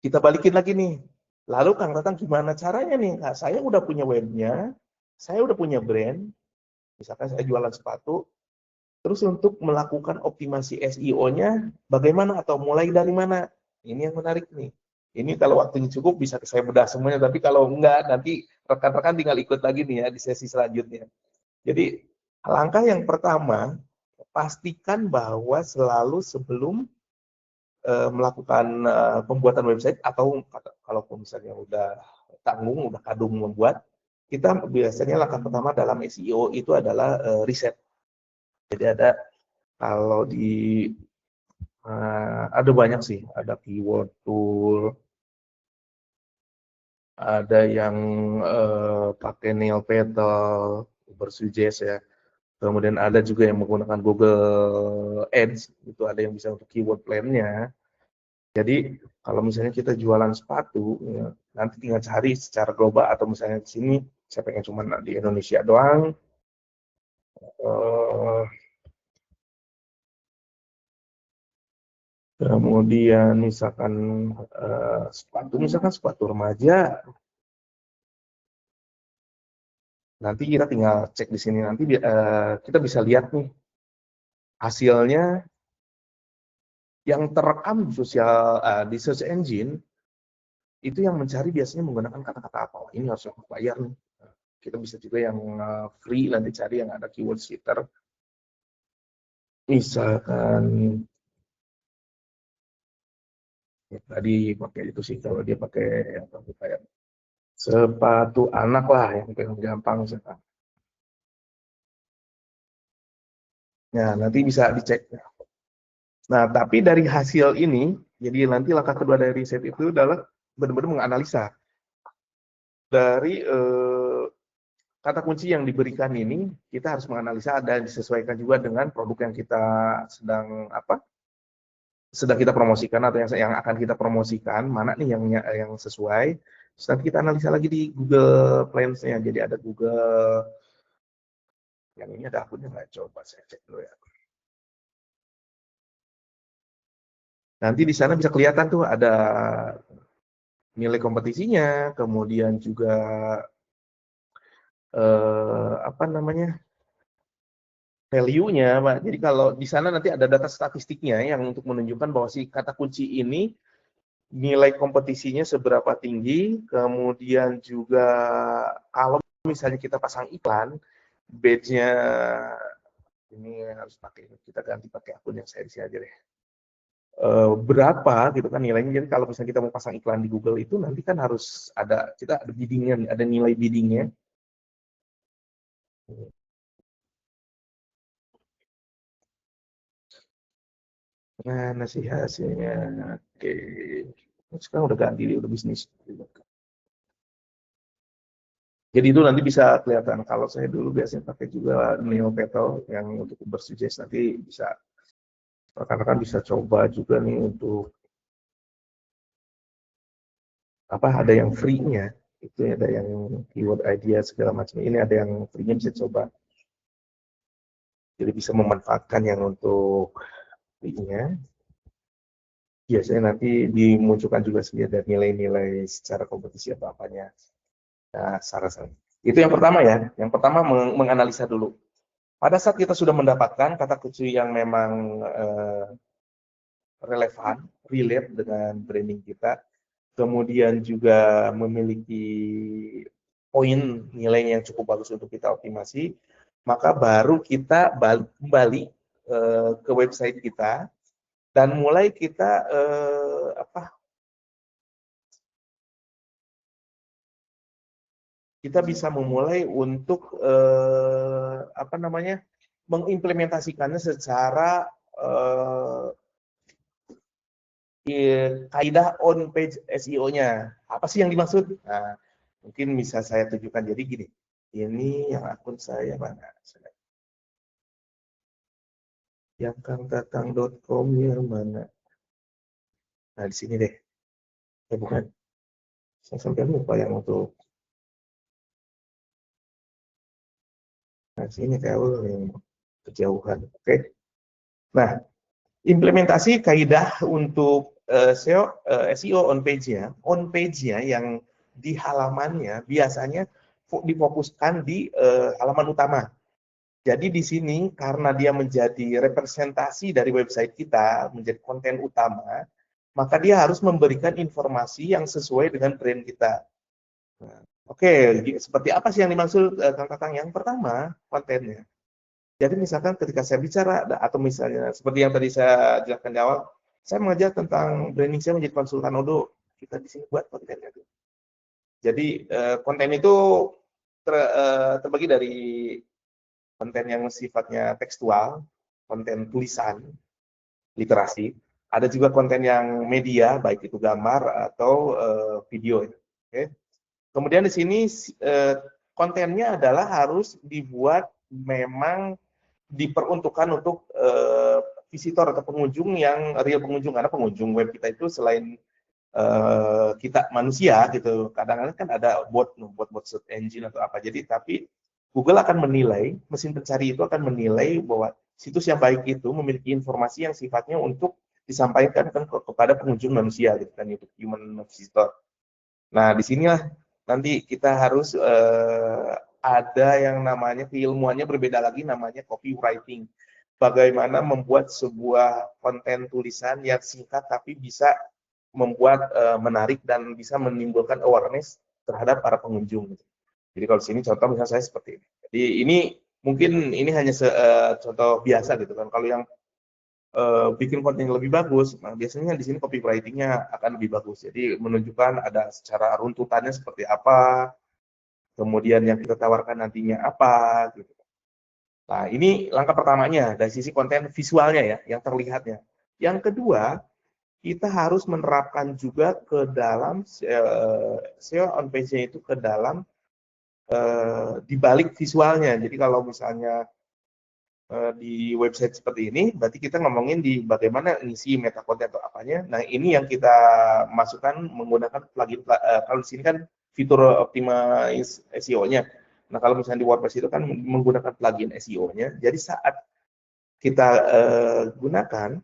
kita balikin lagi nih. Lalu Kang Tatang gimana caranya nih? Nah, saya udah punya webnya, saya udah punya brand, misalkan saya jualan sepatu, terus untuk melakukan optimasi SEO-nya bagaimana atau mulai dari mana? Ini yang menarik nih. Ini kalau waktunya cukup bisa saya bedah semuanya, tapi kalau enggak nanti rekan-rekan tinggal ikut lagi nih ya di sesi selanjutnya. Jadi langkah yang pertama, pastikan bahwa selalu sebelum melakukan pembuatan website atau kalau misalnya udah tanggung, udah kadung membuat, kita biasanya langkah pertama dalam SEO itu adalah riset. Jadi ada kalau di ada banyak sih, ada keyword tool, ada yang pakai Neopetl, Ubersuggest ya. Kemudian ada juga yang menggunakan Google Ads, itu ada yang bisa untuk keyword plan-nya. Jadi kalau misalnya kita jualan sepatu, ya, nanti tinggal cari secara global atau misalnya di sini saya pengen cuma di Indonesia doang. Kemudian misalkan sepatu remaja, nanti kita tinggal cek di sini, nanti kita bisa lihat nih hasilnya yang terekam di search engine itu yang mencari biasanya menggunakan kata-kata apa. Oh, ini harus aku bayar nih. Kita bisa juga yang free nanti cari yang ada keyword seeker. Misalkan ya, tadi pakai itu sih, kalau dia pakai apa kayak sepatu anak lah yang paling gampang misalkan. Nah, nanti bisa dicek. Nah, tapi dari hasil ini, jadi nanti langkah kedua dari riset itu adalah benar-benar menganalisa dari kata kunci yang diberikan ini kita harus menganalisa dan disesuaikan juga dengan produk yang kita sedang kita promosikan atau yang akan kita promosikan, mana nih yang sesuai. Terus nanti kita analisa lagi di Google Plans-nya. Jadi ada Google, yang ini ada akunnya nggak? Coba saya cek dulu ya. Nanti di sana bisa kelihatan tuh ada nilai kompetisinya, kemudian juga value-nya, Pak. Jadi kalau di sana nanti ada data statistiknya yang untuk menunjukkan bahwa si kata kunci ini nilai kompetisinya seberapa tinggi, kemudian juga kalau misalnya kita pasang iklan, badge-nya ini harus kita ganti pakai akun yang saya isi aja deh. Berapa gitu kan nilainya. Jadi kalau misalnya kita mau pasang iklan di Google itu nanti kan harus kita ada biddingnya, ada nilai biddingnya. Mana sih hasilnya? Oke, sekarang udah ganti, udah bisnis. Jadi itu nanti bisa kelihatan. Kalau saya dulu biasanya pakai juga Neopetal yang untuk bersuggest, nanti bisa rekan-rekan bisa coba juga nih untuk ada yang free-nya. Itu ada yang keyword idea segala macam. Ini ada yang free-nya bisa coba. Jadi bisa memanfaatkan yang untuk free-nya. Biasanya nanti dimunculkan juga ada nilai-nilai secara kompetisi atau apanya. Nah, saran-saran. Itu yang pertama ya. Yang pertama menganalisa dulu. Pada saat kita sudah mendapatkan kata kunci yang memang relevan, relate dengan branding kita, kemudian juga memiliki poin nilai yang cukup bagus untuk kita optimasi, maka baru kita kembali ke website kita dan mulai kita kita bisa memulai untuk mengimplementasikannya secara kaidah on page SEO-nya. Apa sih yang dimaksud? Nah, mungkin bisa saya tunjukkan. Jadi gini, ini yang akun saya mana? Yang kangtatang.com yang mana? Nah, di sini deh. Bukan. Saya sampai lupa yang untuk. Nah, sini kalau yang kejauhan. Oke. Nah, implementasi kaidah untuk SEO on page-nya yang di halamannya biasanya difokuskan di halaman utama. Jadi di sini karena dia menjadi representasi dari website kita, menjadi konten utama, maka dia harus memberikan informasi yang sesuai dengan brand kita. Nah, oke, seperti apa sih yang dimaksud Kang Kakang? Yang pertama, kontennya. Jadi misalkan ketika saya bicara, atau misalnya seperti yang tadi saya jelaskan di awal, saya mengajar tentang branding saya menjadi konsultan Odo. Kita di sini buat kontennya. Jadi konten itu terbagi dari konten yang sifatnya tekstual, konten tulisan, literasi. Ada juga konten yang media, baik itu gambar atau video. Okay. Kemudian di sini kontennya adalah harus dibuat memang diperuntukkan untuk visitor atau pengunjung yang real pengunjung, karena pengunjung web kita itu selain kita manusia gitu, kadang-kadang kan ada bot search engine atau apa. Jadi tapi Google akan menilai, mesin pencari itu akan menilai bahwa situs yang baik itu memiliki informasi yang sifatnya untuk disampaikan kepada pengunjung manusia gitu kan, untuk human visitor. Nah, disinilah nanti kita harus ada yang namanya keilmuannya berbeda lagi, namanya copywriting. Bagaimana membuat sebuah konten tulisan yang singkat tapi bisa membuat menarik dan bisa menimbulkan awareness terhadap para pengunjung. Jadi kalau di sini contoh misalnya saya seperti ini. Jadi ini mungkin ini hanya contoh biasa gitu kan. Kalau yang bikin konten yang lebih bagus, nah biasanya di sini copywriting-nya akan lebih bagus. Jadi menunjukkan ada secara runtutannya seperti apa, kemudian yang kita tawarkan nantinya apa, gitu. Nah ini langkah pertamanya dari sisi konten visualnya ya, yang terlihatnya. Yang kedua, kita harus menerapkan juga ke dalam SEO on page-nya itu ke dalam di balik visualnya. Jadi kalau misalnya di website seperti ini, berarti kita ngomongin di bagaimana ngisi meta content atau apanya. Nah, ini yang kita masukkan menggunakan plugin. Kalau di sini kan fitur optimize SEO-nya. Nah, kalau misalnya di WordPress itu kan menggunakan plugin SEO-nya. Jadi saat kita gunakan,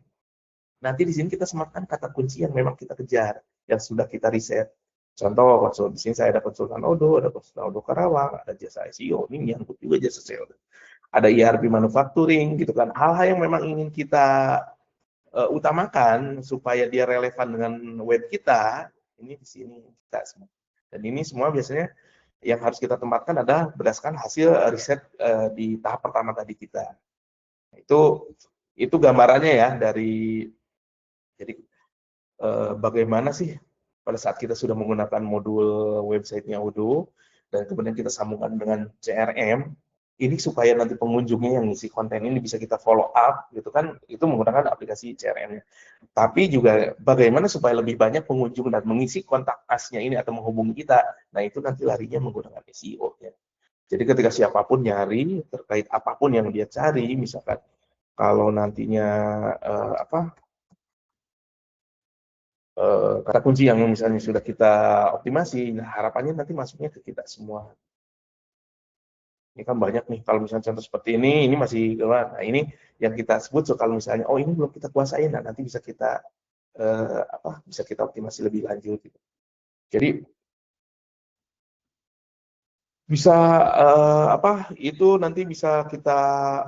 nanti di sini kita sematkan kata kunci yang memang kita kejar, yang sudah kita riset. Contoh, di sini saya ada konsultan Odoo, ada konsultan Odoo Karawang, ada jasa SEO, ini nyangkut juga jasa SEO. Ada ERP manufacturing gitu kan, hal-hal yang memang ingin kita utamakan supaya dia relevan dengan web kita, ini di sini kita semua. Dan ini semua biasanya yang harus kita tempatkan adalah berdasarkan hasil riset di tahap pertama tadi kita. Itu gambarannya ya dari jadi bagaimana sih pada saat kita sudah menggunakan modul websitenya Odoo dan kemudian kita sambungkan dengan CRM, ini supaya nanti pengunjungnya yang ngisi konten ini bisa kita follow up gitu kan, itu menggunakan aplikasi CRM-nya. Tapi juga bagaimana supaya lebih banyak pengunjung dan mengisi kontak us-nya ini atau menghubungi kita, nah itu nanti larinya menggunakan SEO-nya. Jadi ketika siapapun nyari terkait apapun yang dia cari, misalkan kalau nantinya kata kunci yang misalnya sudah kita optimasi, nah harapannya nanti masuknya ke kita semua. Ini kan banyak nih, kalau misalnya contoh seperti ini masih, nah ini yang kita sebut, so kalau misalnya, oh ini belum kita kuasain, nah nanti bisa kita bisa kita optimasi lebih lanjut. Gitu. Jadi bisa itu nanti bisa kita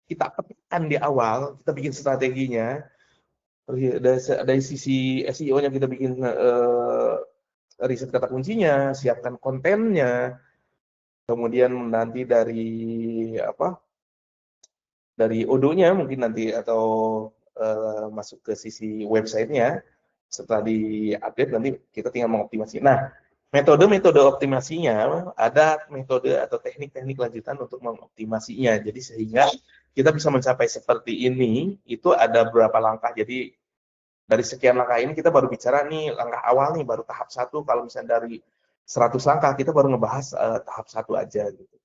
petikkan di awal, kita bikin strateginya. Dari sisi SEO-nya kita bikin riset kata kuncinya, siapkan kontennya, kemudian nanti dari Odoo-nya mungkin nanti atau masuk ke sisi websitenya, setelah di-update nanti kita tinggal mengoptimasi. Nah, metode optimasinya ada metode atau teknik-teknik lanjutan untuk mengoptimasinya. Jadi sehingga kita bisa mencapai seperti ini, itu ada beberapa langkah. Jadi dari sekian langkah ini kita baru bicara nih langkah awal nih, baru tahap 1. Kalau misalnya dari 100 langkah kita baru ngebahas tahap 1 aja gitu.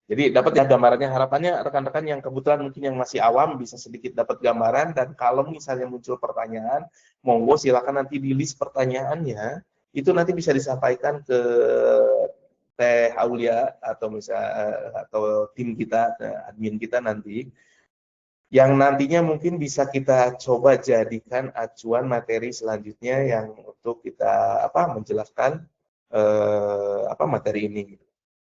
Jadi dapat ya gambarannya, harapannya rekan-rekan yang kebetulan mungkin yang masih awam bisa sedikit dapat gambaran, dan kalau misalnya muncul pertanyaan, monggo silakan nanti di list pertanyaannya, itu nanti bisa disampaikan ke Teh Aulia atau atau tim kita, admin kita nanti, yang nantinya mungkin bisa kita coba jadikan acuan materi selanjutnya yang untuk kita menjelaskan materi ini.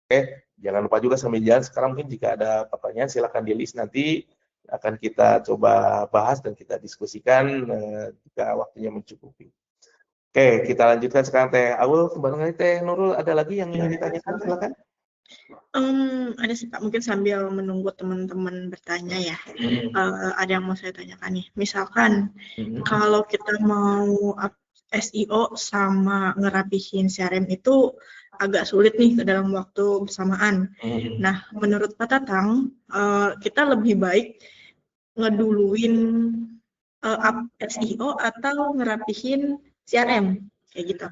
Oke, jangan lupa juga sambil jalan sekarang mungkin jika ada pertanyaan silakan di list, nanti akan kita coba bahas dan kita diskusikan jika waktunya mencukupi. Oke, kita lanjutkan sekarang Teh Aul, kembali Teh Nurul, ada lagi yang ingin ditanyakan, silakan. Ada sih Pak, mungkin sambil menunggu teman-teman bertanya ya. Ada yang mau saya tanyakan nih. Misalkan kalau kita mau SEO sama ngerapihin CRM itu agak sulit nih dalam waktu bersamaan. Nah, menurut Pak Tatang, kita lebih baik ngeduluin SEO atau ngerapihin CRM kayak gitu.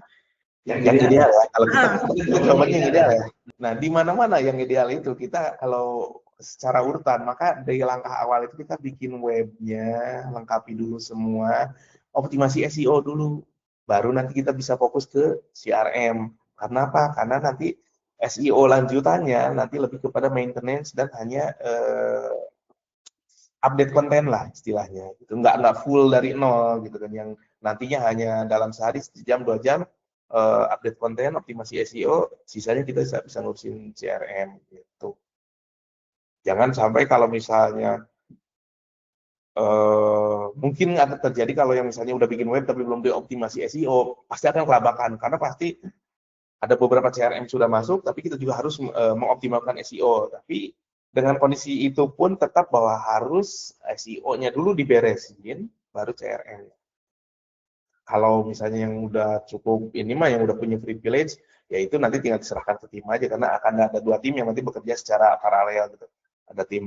Yang ideal ya, kalau kita coba yang ideal ya. Nah, di mana-mana yang ideal itu kita kalau secara urutan, maka dari langkah awal itu kita bikin webnya, lengkapi dulu semua, optimasi SEO dulu, baru nanti kita bisa fokus ke CRM. Karena apa? Karena nanti SEO lanjutannya nanti lebih kepada maintenance dan hanya update konten lah istilahnya. Gitu. Nggak full dari nol gitu kan, yang nantinya hanya dalam sehari 1 jam 2 jam update konten, optimasi SEO, sisanya kita bisa ngurusin CRM gitu. Jangan sampai kalau misalnya mungkin akan terjadi kalau yang misalnya udah bikin web tapi belum dioptimasi SEO, pasti akan kelabakan karena pasti ada beberapa CRM sudah masuk, tapi kita juga harus mengoptimalkan SEO. Tapi dengan kondisi itu pun tetap bahwa harus SEO-nya dulu diberesin, baru CRM. Kalau misalnya yang udah cukup ini mah yang udah punya privilege, ya itu nanti tinggal diserahkan ke tim aja, karena akan ada 2 tim yang nanti bekerja secara paralel gitu. Ada tim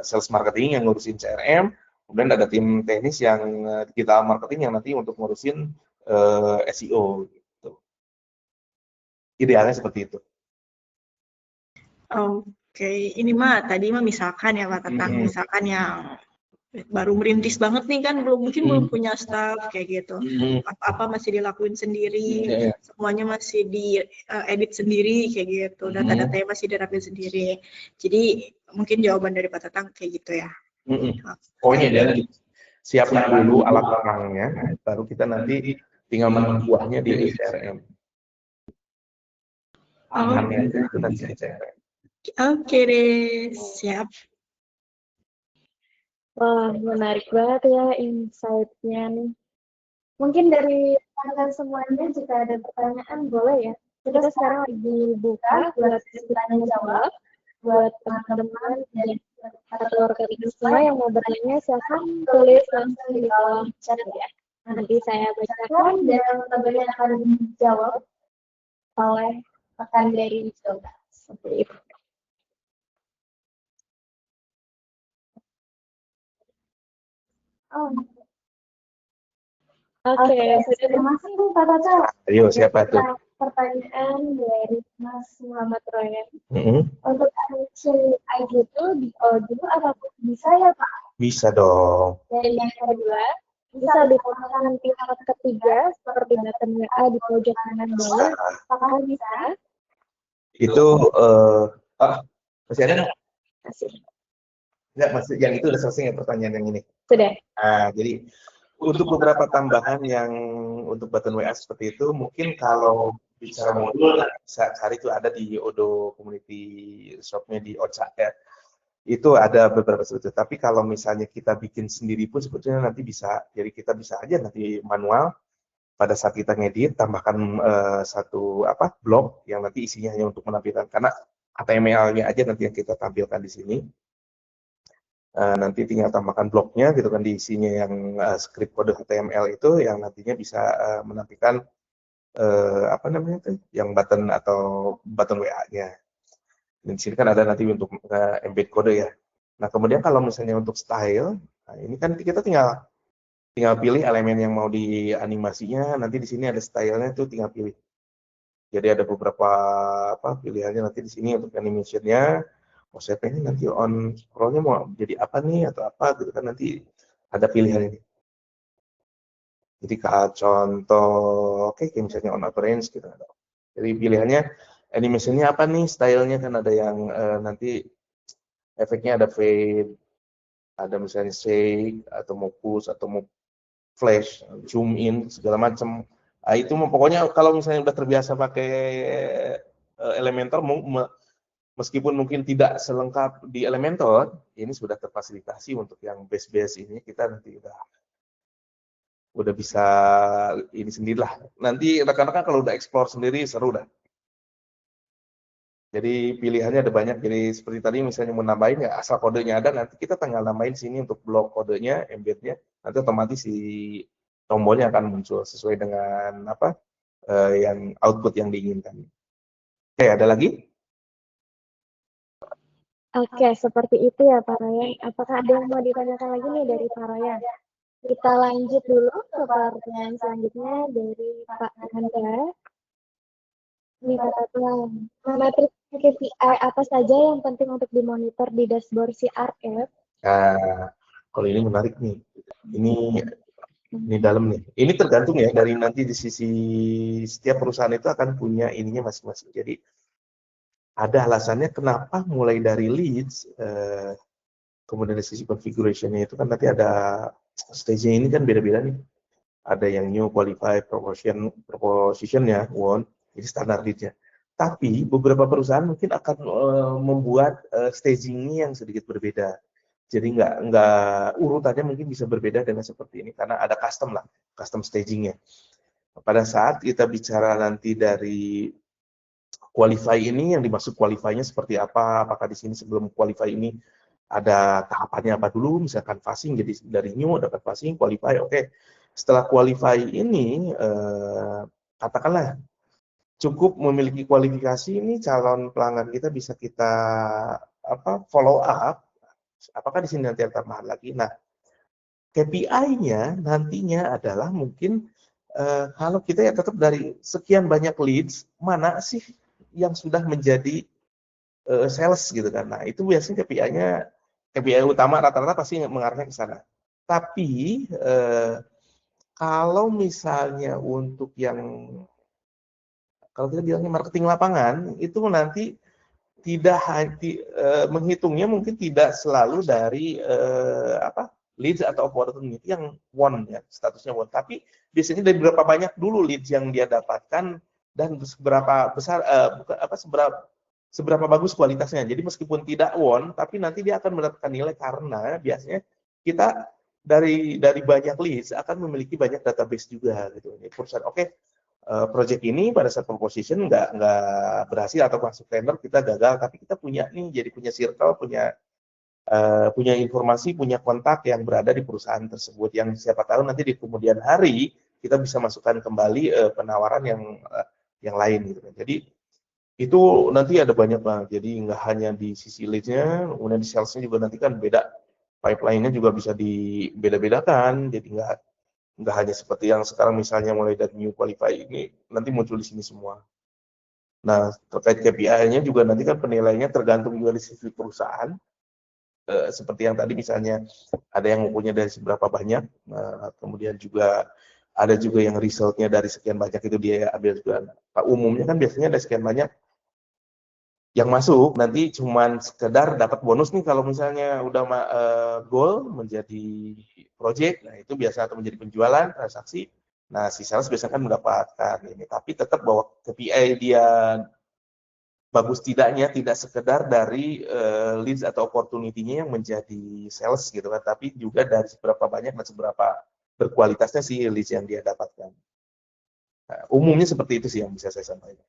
sales marketing yang ngurusin CRM, kemudian ada tim teknis yang digital marketing yang nanti untuk ngurusin SEO gitu. Idealnya seperti itu. Oke, ini tadi misalkan ya Pak Tatang, misalkan yang baru merintis banget nih kan, mungkin belum punya staff kayak gitu, apa masih dilakuin sendiri, semuanya masih diedit sendiri kayak gitu, data-datanya masih dirapin sendiri. Jadi mungkin jawaban dari Pak Tatang kayak gitu ya. Pokoknya adalah siapkan dulu alat perangnya, baru kita nanti tinggal membuahnya di CRM. Oke deh, siap. Wah, menarik banget ya insight-nya nih. Mungkin dari kalian semuanya jika ada pertanyaan boleh ya. Kita sekarang lagi buka buat tanya jawab buat teman-teman dan atau rekan semua yang mau bertanya silahkan tulis langsung di kolom chat ya. Nanti saya bacakan dan tentunya akan dijawab oleh rekan dari Coba. Seperti itu. Oke, terima kasih Pak Tata. Ayo, siapa tuh? Pertanyaan dari Mas Muhammad Royan. Untuk IG itu di audio apapun bisa ya Pak? Bisa dong. Dan yang kedua, bisa ditambahkan pihak ketiga seperti button WA di pojok kanan bawah. Apakah bisa? Itu masih ada nggak? Masih. Nggak, masih. Yang itu udah selesai nggak pertanyaan yang ini? Sudah. Jadi untuk beberapa tambahan yang untuk button WA seperti itu, mungkin kalau bicara modul, hari itu ada di Odo Community Shop-nya di Ocha ya. Itu ada beberapa seperti itu. Tapi kalau misalnya kita bikin sendiri pun sebetulnya nanti bisa. Jadi kita bisa aja nanti manual pada saat kita ngedit tambahkan satu blog yang nanti isinya hanya untuk menampilkan, karena HTML-nya aja nanti yang kita tampilkan di sini. Nanti tinggal tambahkan blognya gitu kan, di isinya yang script kode HTML itu yang nantinya bisa menampilkan yang button atau button WA-nya. Dan di sini kan ada nanti untuk embed kode ya. Nah kemudian kalau misalnya untuk style, nah ini kan kita tinggal pilih elemen yang mau dianimasinya. Nanti di sini ada stylenya tuh tinggal pilih. Jadi ada beberapa pilihannya nanti di sini untuk animationnya. Oh saya pengen nanti on scrollnya mau jadi apa nih atau apa gitu kan, nanti ada pilihan ini. Jadi contoh kayak misalnya on appearance gitu. Jadi pilihannya animationnya apa nih, stylenya kan ada yang nanti efeknya ada fade, ada misalnya shake atau mau push atau mau flash, zoom in segala macam. Nah, itu pokoknya kalau misalnya udah terbiasa pakai Elementor, meskipun mungkin tidak selengkap di Elementor, ini sudah terfasilitasi untuk yang base ini, kita nanti udah bisa ini sendirilah. Nanti rekan-rekan kalau udah explore sendiri seru dah. Jadi pilihannya ada banyak. Jadi seperti tadi misalnya mau nambahin ya asal kodenya ada, nanti kita tinggal nambahin sini untuk blok kodenya, embednya, nanti otomatis si tombolnya akan muncul sesuai dengan yang output yang diinginkan. Oke, ada lagi? Oke, seperti itu ya Pak Ryan. Apakah ada yang mau ditanyakan lagi nih dari Pak Ryan? Kita lanjut dulu ke pertanyaan selanjutnya dari Pak Nanda. Ini Pak Tatian. Metrik KPI apa saja yang penting untuk dimonitor di dashboard CRM? Nah, kalau ini menarik nih. Ini dalam nih. Ini tergantung ya dari nanti di sisi setiap perusahaan itu akan punya ininya masing-masing. Jadi ada alasannya kenapa mulai dari leads, kemudian dari sisi configuration-nya itu kan nanti ada stage-nya ini kan beda-beda nih. Ada yang new, qualify, proposition-nya, won, ini standar lead-nya. Tapi beberapa perusahaan mungkin akan membuat staging-nya yang sedikit berbeda. Jadi nggak urutannya mungkin bisa berbeda dengan seperti ini karena ada custom staging-nya. Pada saat kita bicara nanti dari qualify ini, yang dimaksud qualify-nya seperti apa? Apakah di sini sebelum qualify ini ada tahapannya apa dulu? Misalkan phasing, jadi dari new dapat phasing, qualify, oke. Setelah qualify ini, katakanlah cukup memiliki kualifikasi ini calon pelanggan kita bisa kita follow up. Apakah di sini nanti ada tambahan lagi? Nah, KPI-nya nantinya adalah mungkin kalau kita ya tetap dari sekian banyak leads, mana sih yang sudah menjadi sales gitu kan. Nah, itu biasanya KPI utama rata-rata pasti mengarahnya ke sana. Tapi kalau misalnya untuk yang kalau kita bilangnya marketing lapangan, itu nanti tidak menghitungnya mungkin tidak selalu dari leads atau opportunity yang won ya, statusnya won, tapi biasanya dari berapa banyak dulu leads yang dia dapatkan dan seberapa besar seberapa bagus kualitasnya. Jadi meskipun tidak won, tapi nanti dia akan mendapatkan nilai karena biasanya kita dari banyak leads akan memiliki banyak database juga gitu. Ini perusahaan project ini pada saat proposition nggak berhasil atau masuk tender kita gagal, tapi kita punya circle, punya informasi, punya kontak yang berada di perusahaan tersebut yang siapa tahu nanti di kemudian hari kita bisa masukkan kembali penawaran yang lain gitu kan. Jadi itu nanti ada banyak banget. Jadi nggak hanya di sisi lead-nya, kemudian di sales-nya juga nanti kan beda, pipeline-nya juga bisa dibeda-bedakan. Jadi nggak hanya seperti yang sekarang misalnya mulai dari new qualify ini nanti muncul di sini semua. Nah, terkait KPI-nya juga nanti kan penilaiannya tergantung juga di sisi perusahaan. Seperti yang tadi misalnya ada yang ngukurnya dari seberapa banyak, kemudian juga ada juga yang result-nya dari sekian banyak itu dia ambil juga. Umumnya kan biasanya ada sekian banyak yang masuk, nanti cuman sekedar dapat bonus nih kalau misalnya udah goal menjadi project, nah itu biasa atau menjadi penjualan, transaksi. Nah, si sales biasanya kan mendapatkan ini, tapi tetap bahwa KPI dia bagus tidaknya tidak sekedar dari leads atau opportunity-nya yang menjadi sales gitu kan, tapi juga dari seberapa banyak dan seberapa berkualitasnya si leads yang dia dapatkan. Nah, umumnya seperti itu sih yang bisa saya sampaikan.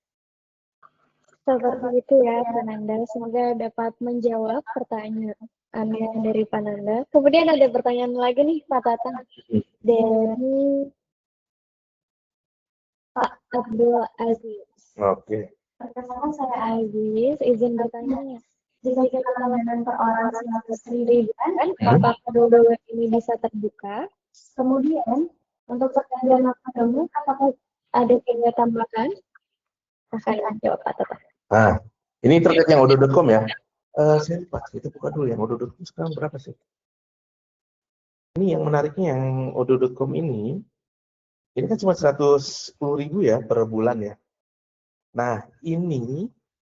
Seperti itu ya, Pananda. Semoga dapat menjawab pertanyaan dari Pananda. Kemudian ada pertanyaan lagi nih, Pak Tatang. Dari Pak Abdul Aziz. Oke. Perkenalkan saya Aziz, izin bertanya. Jika kita langganan per orang 100.000 kan, apakah kedua ini bisa terbuka? Kemudian, untuk perjanjian kamu, apakah ada biaya tambahan? Akan jawab Pak Tatang. Nah, ini terkait yang odo.com ya. Saya lupa, kita buka dulu yang odo.com sekarang berapa sih? Ini yang menariknya yang odo.com ini kan cuma 110.000 ya per bulan ya. Nah, ini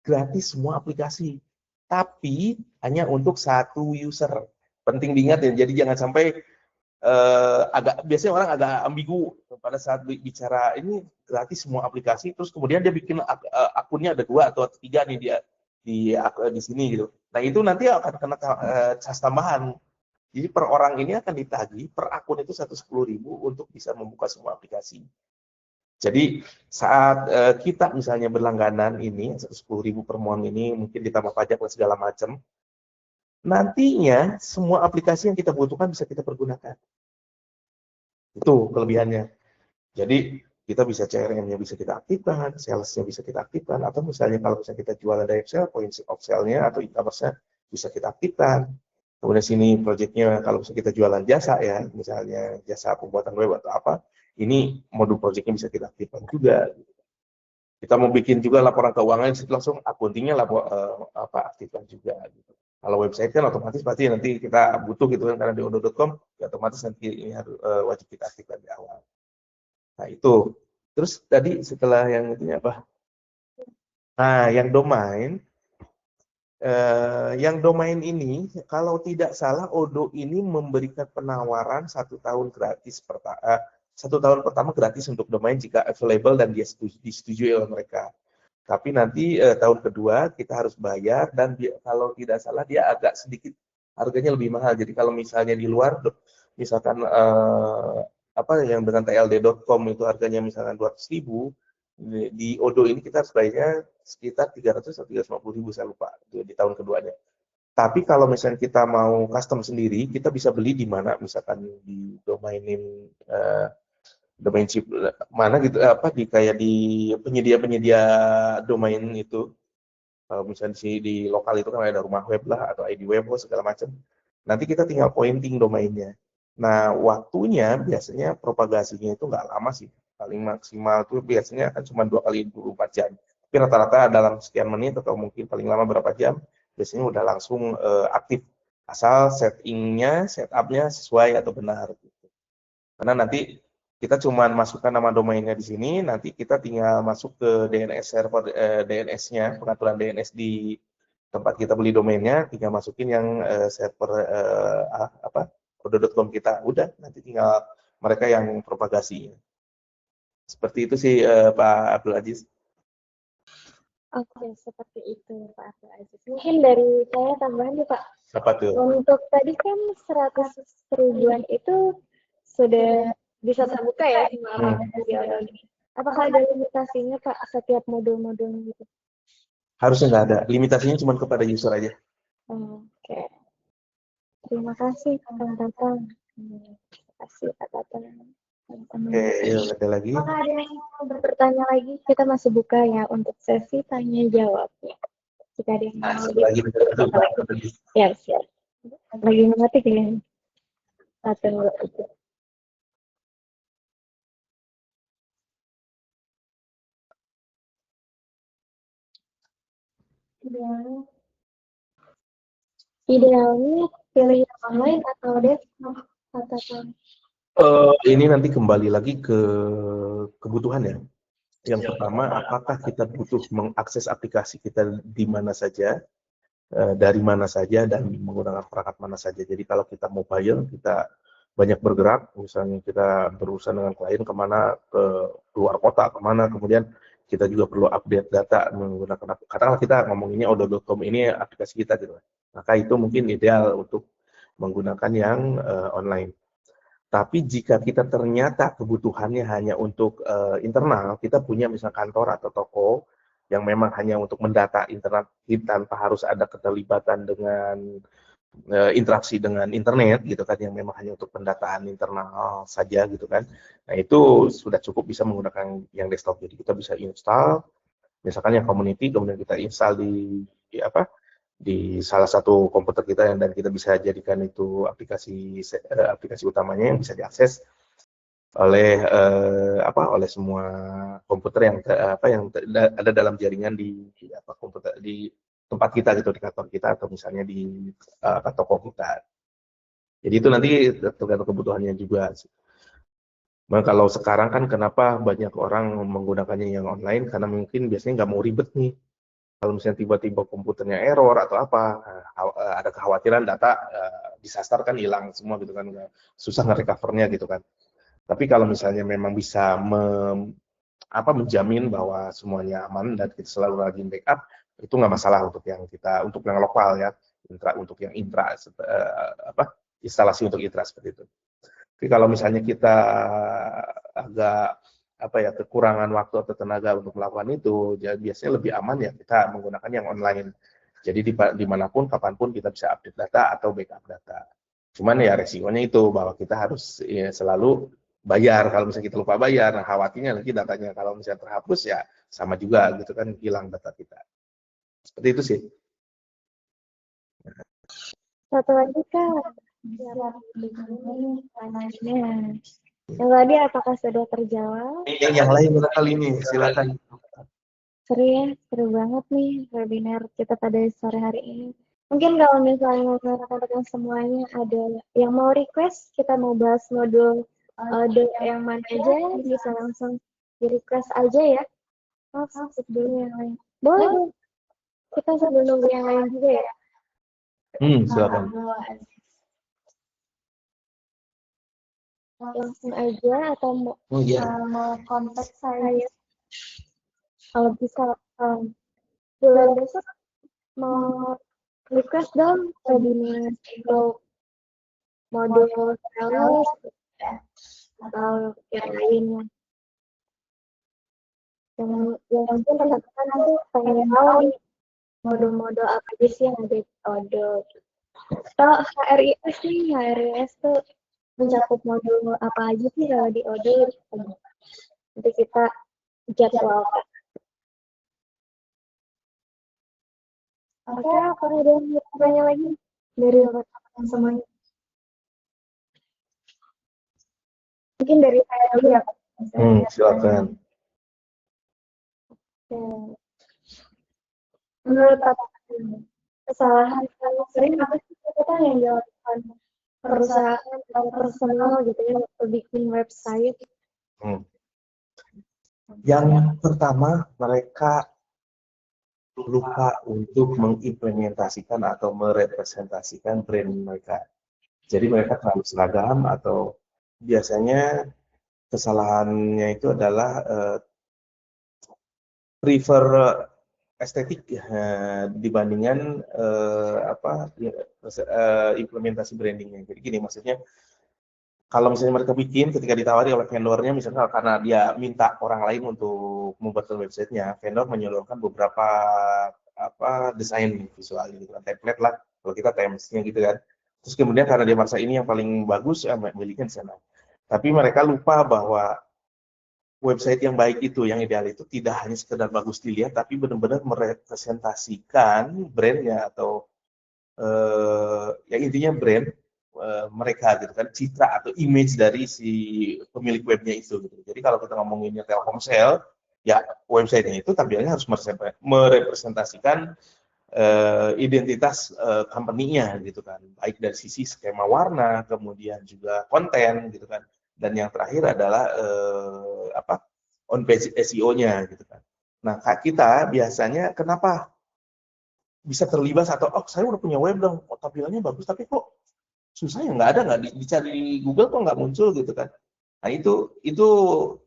gratis semua aplikasi, tapi hanya untuk satu user. Penting diingat ya, jadi jangan sampai biasanya orang agak ambigu pada saat bicara ini gratis semua aplikasi, terus kemudian dia bikin akunnya ada 2 atau 3 nih dia di sini gitu. Nah itu nanti akan kena cas tambahan. Jadi per orang ini akan ditagih per akun itu 110.000 untuk bisa membuka semua aplikasi. Jadi saat kita misalnya berlangganan ini 110.000 per month ini mungkin ditambah pajak dan segala macam, nantinya semua aplikasi yang kita butuhkan bisa kita pergunakan. Itu kelebihannya. Jadi kita bisa CRM-nya bisa kita aktifkan, sales-nya bisa kita aktifkan, atau misalnya kalau misalnya kita jualan direct sale, points of sale-nya atau e-commerce-nya bisa kita aktifkan. Kemudian sini project-nya kalau misalnya kita jualan jasa ya, misalnya jasa pembuatan web atau apa, ini modul project-nya bisa kita aktifkan juga. Kita mau bikin juga laporan keuangan, langsung akuntingnya aktifkan juga. Gitu. Kalau website kan otomatis pasti nanti kita butuh gitu kan, karena di odo.com ya otomatis nanti ini harus wajib kita aktifkan di awal. Nah itu. Terus tadi setelah yang itu apa? Nah yang domain ini kalau tidak salah Odo ini memberikan penawaran 1 tahun gratis 1 tahun pertama gratis untuk domain jika available dan dia disetujui oleh mereka. Tapi nanti tahun kedua kita harus bayar dan kalau tidak salah dia agak sedikit harganya lebih mahal. Jadi kalau misalnya di luar, misalkan yang dengan tld.com itu harganya misalkan 200.000, di Odo ini kita harus bayarnya sekitar 300 atau 350.000 saya lupa di tahun keduanya. Tapi kalau misalnya kita mau custom sendiri, kita bisa beli di mana, misalkan di domain chip mana gitu, kayak di penyedia domain itu. Kalau misalnya di lokal itu kan ada rumah web lah atau ID web segala macam. Nanti kita tinggal pointing domainnya. Nah, waktunya biasanya propagasinya itu nggak lama sih, Paling maksimal tuh biasanya kan cuma 2 kali 24 jam. Tapi rata-rata dalam sekian menit atau mungkin paling lama berapa jam, biasanya udah langsung aktif. Asal setupnya sesuai atau benar. Gitu. Karena nanti kita cuma masukkan nama domainnya di sini, nanti kita tinggal masuk ke DNS server DNS-nya, pengaturan DNS di tempat kita beli domainnya, tinggal masukin yang server kode.com kita, udah nanti tinggal mereka yang propagasi. Seperti itu sih Pak Abdul Aziz. Oke, seperti itu Pak Abdul Aziz. Mungkin dari saya tambahan nih Pak. Apa tuh? Untuk tadi kan 100 ribuan itu sudah bisa terbuka ya semua aplikasi online ini. Apakah ada limitasinya Pak setiap modul-modul gitu? Harusnya nggak ada. Limitasinya cuma kepada user aja. Oke. Terima kasih Kang Tatang. Terima kasih Pak Tatang. Oke, yuk ada lagi. Apakah ada yang mau bertanya lagi? Kita masih buka ya untuk sesi tanya jawab ya. Jika ada yang mau lagi. ya, siap. Lagi mengetik ya. Satu, dua, idealnya pilih yang online atau desktop katakan. Ini nanti kembali lagi ke kebutuhan ya. Yang pertama, apakah kita butuh mengakses aplikasi kita di mana saja, dari mana saja, dan menggunakan perangkat mana saja. Jadi kalau kita mobile, kita banyak bergerak, misalnya kita berurusan dengan klien kemana, ke luar kota, kemana, kemudian kita juga perlu update data menggunakan, katakanlah kita ngomonginnya odo.com ini aplikasi kita gitu. Maka itu mungkin ideal untuk menggunakan yang online. Tapi jika kita ternyata kebutuhannya hanya untuk internal, kita punya misalnya kantor atau toko yang memang hanya untuk mendata internet tanpa harus ada keterlibatan dengan interaksi dengan internet gitu kan, yang memang hanya untuk pendataan internal saja gitu kan. Nah itu sudah cukup bisa menggunakan yang desktop. Jadi kita bisa install, misalkan yang community, kemudian kita install di salah satu komputer kita dan kita bisa jadikan itu aplikasi utamanya yang bisa diakses oleh oleh semua komputer yang ada dalam jaringan di komputer di tempat kita gitu, di kantor kita atau misalnya di toko kita. Jadi itu nanti tergantung kebutuhannya juga. Nah, kalau sekarang kan kenapa banyak orang menggunakannya yang online, karena mungkin biasanya nggak mau ribet nih. Kalau misalnya tiba-tiba komputernya error atau apa, ada kekhawatiran data disaster kan hilang semua gitu kan, susah nge-recovernya gitu kan. Tapi kalau misalnya memang bisa menjamin bahwa semuanya aman dan kita selalu rajin backup, itu nggak masalah untuk yang lokal ya, untuk yang instalasi untuk intra seperti itu. Tapi kalau misalnya kita agak kekurangan waktu atau tenaga untuk melakukan itu, jadi biasanya lebih aman ya kita menggunakan yang online. Jadi dimanapun, kapanpun kita bisa update data atau backup data. Cuman ya resikonya itu bahwa kita harus selalu bayar. Kalau misalnya kita lupa bayar, nah khawatirnya nanti datanya kalau misalnya terhapus ya sama juga gitu kan, hilang data kita. Seperti itu sih. Satu lagi Kak, pertanyaannya. Yang tadi apakah sudah terjawab? Yang lain kali ini, silakan. Seru ya, seru banget nih webinar kita pada sore hari ini. Mungkin kalau misalnya rekan-rekan semuanya ada yang mau request, kita mau bahas modul yang mana aja, bisa langsung di request aja ya. Skip dulu yang lain. Boleh, kita sambil nunggu yang lain juga ya. Silakan. Langsung aja atau mau kontak saya. Kalau bisa bulan besok mau request dong webinar untuk modul sales atau yang lainnya. Yang mungkin teman-teman nanti pengen tahu nih modul-modul apa aja sih yang ada di Odoo. Atau HRIS nih, HRIS tuh mencakup modul apa aja sih kalau di Odoo. Nanti kita jadwalkan. Oke, apakah ada yang mau tanya lagi dari rekan-rekan semuanya? Mungkin dari saya dulu ya, Silakan. Menurut Bapak, kesalahan paling sering apa sih Bapak yang dilakukan perusahaan atau personal gitu ya waktu bikin website? Yang pertama, mereka lupa untuk mengimplementasikan atau merepresentasikan brand mereka. Jadi mereka terlalu seragam atau biasanya kesalahannya itu adalah prefer estetik dibandingkan implementasi brandingnya. Jadi gini maksudnya, kalau misalnya mereka bikin ketika ditawari oleh vendornya, misalnya karena dia minta orang lain untuk membuat websitenya, vendor menyodorkan beberapa desain visual gitu kan, template lah kalau kita template-nya gitu kan. Terus kemudian karena dia merasa ini yang paling bagus, milikin sana. Tapi mereka lupa bahwa website yang baik itu, yang ideal itu tidak hanya sekedar bagus dilihat, tapi benar-benar merepresentasikan brandnya atau ya intinya brand mereka gitu kan, citra atau image dari si pemilik webnya itu gitu. Jadi kalau kita ngomonginnya Telkomsel, ya websitenya itu tampilnya harus merepresentasikan identitas company-nya gitu kan, baik dari sisi skema warna, kemudian juga konten gitu kan, dan yang terakhir adalah on page SEO-nya gitu kan. Nah, kita biasanya kenapa bisa terlibat atau saya udah punya web dong, tampilannya bagus tapi kok susah ya, nggak dicari di Google kok nggak muncul gitu kan. Nah, itu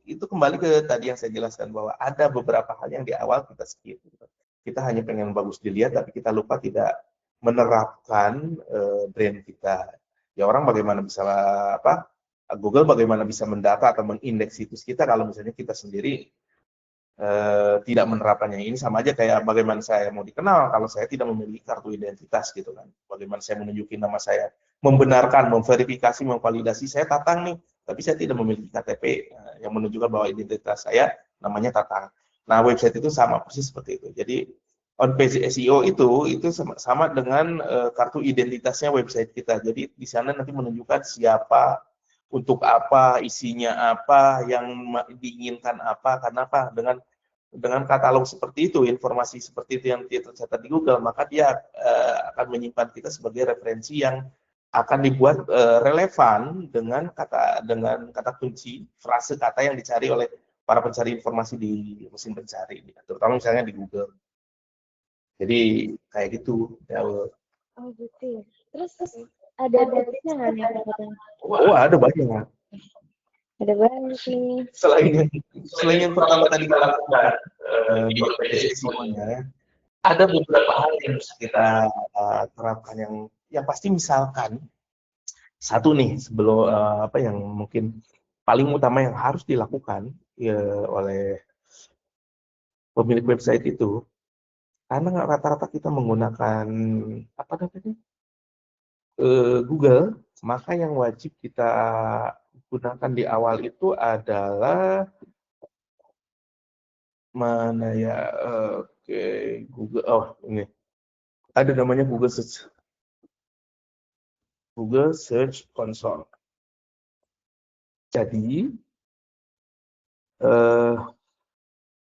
kembali ke tadi yang saya jelaskan bahwa ada beberapa hal yang di awal kita skip gitu. Kita hanya pengen bagus dilihat tapi kita lupa tidak menerapkan brand kita. Ya orang bagaimana bisa Google bagaimana bisa mendata atau mengindeks situs kita kalau misalnya kita sendiri tidak menerapkannya. Ini sama aja kayak bagaimana saya mau dikenal kalau saya tidak memiliki kartu identitas gitu kan. Bagaimana saya menunjukin nama saya, membenarkan, memverifikasi, memvalidasi saya Tatang nih, tapi saya tidak memiliki KTP yang menunjukkan bahwa identitas saya namanya Tatang. Nah, website itu sama persis seperti itu. Jadi on page SEO itu sama dengan kartu identitasnya website kita. Jadi di sana nanti menunjukkan siapa, untuk apa, isinya apa, yang diinginkan apa, kenapa, dengan katalog seperti itu, informasi seperti itu yang tercatat di Google, maka dia akan menyimpan kita sebagai referensi yang akan dibuat relevan dengan kata kunci, frase kata yang dicari oleh para pencari informasi di mesin pencari, terutama misalnya di Google. Jadi kayak gitu. Ya. Oh gitu ya. Terus ada tipsnya nggak nih Kak? Wah, ada banyak. Ada banyak nih. Selain yang pertama tadi kita lakukan SEO-nya, ada beberapa hal yang bisa kita terapkan yang pasti, misalkan satu nih sebelum yang mungkin paling utama yang harus dilakukan ya, oleh pemilik website itu, karena rata-rata kita menggunakan Google, maka yang wajib kita gunakan di awal itu adalah mana ya, Google, ini ada namanya Google Search Console. Jadi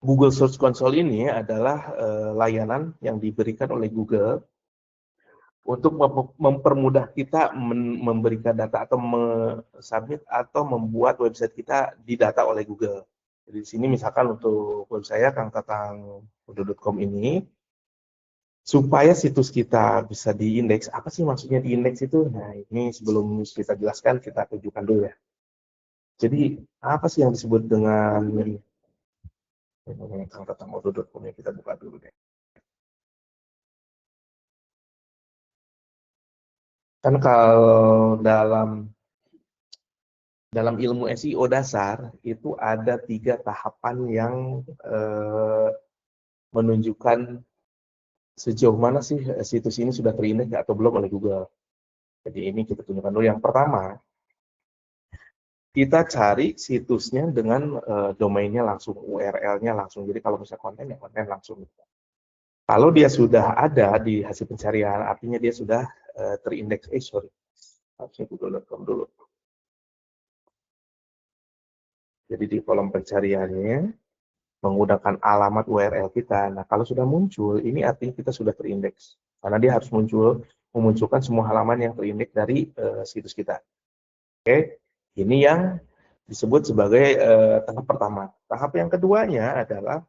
Google Search Console ini adalah layanan yang diberikan oleh Google untuk mempermudah kita memberikan data atau submit atau membuat website kita didata oleh Google. Jadi di sini misalkan untuk web saya kangtatang.com ini, supaya situs kita bisa diindeks. Apa sih maksudnya diindeks itu? Nah, ini sebelum kita jelaskan, kita tunjukkan dulu ya. Jadi apa sih yang disebut dengan kangtatang.com yang kita buka dulu deh. Kan kalau dalam ilmu SEO dasar itu ada 3 tahapan yang menunjukkan sejauh mana sih situs ini sudah terindeks atau belum oleh Google. Jadi ini kita tunjukkan dulu. Yang pertama, kita cari situsnya dengan domainnya langsung, URL-nya langsung. Jadi kalau misalnya konten, ya konten langsung. Kalau dia sudah ada di hasil pencarian, artinya dia sudah terindeks. Harusnya google.com dulu. Jadi di kolom pencariannya menggunakan alamat URL kita. Nah, kalau sudah muncul, ini artinya kita sudah terindeks. Karena dia harus memunculkan semua halaman yang terindeks dari situs kita. Oke, ini yang disebut sebagai tahap pertama. Tahap yang keduanya adalah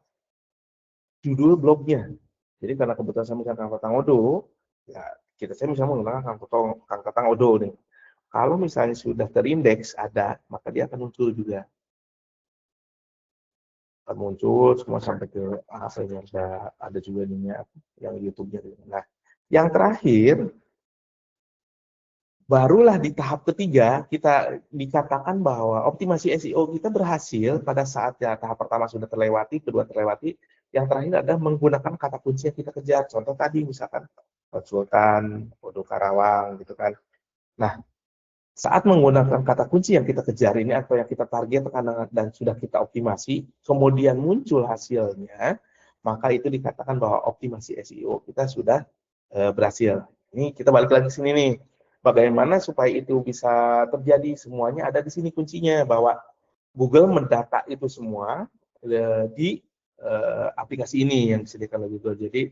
judul blognya. Jadi karena kebetulan saya misalkan Kang Tatang Odo, ya saya misalnya menggunakan Kang Tatang Odo nih. Kalau misalnya sudah terindeks ada, maka dia akan muncul juga. Akan muncul semua sampai ke hasilnya ada juga nih yang YouTube-nya. Nah, yang terakhir barulah di tahap ketiga kita dikatakan bahwa optimasi SEO kita berhasil pada saat ya tahap pertama sudah terlewati, kedua terlewati, yang terakhir adalah menggunakan kata kunci yang kita kejar. Contoh tadi misalkan konsultan, Odo Karawang gitu kan. Nah, saat menggunakan kata kunci yang kita kejar ini atau yang kita target dan sudah kita optimasi, kemudian muncul hasilnya, maka itu dikatakan bahwa optimasi SEO kita sudah berhasil. Ini kita balik lagi ke sini nih. Bagaimana supaya itu bisa terjadi? Semuanya ada di sini kuncinya, bahwa Google mendata itu semua di aplikasi ini yang disediakan oleh Google. Jadi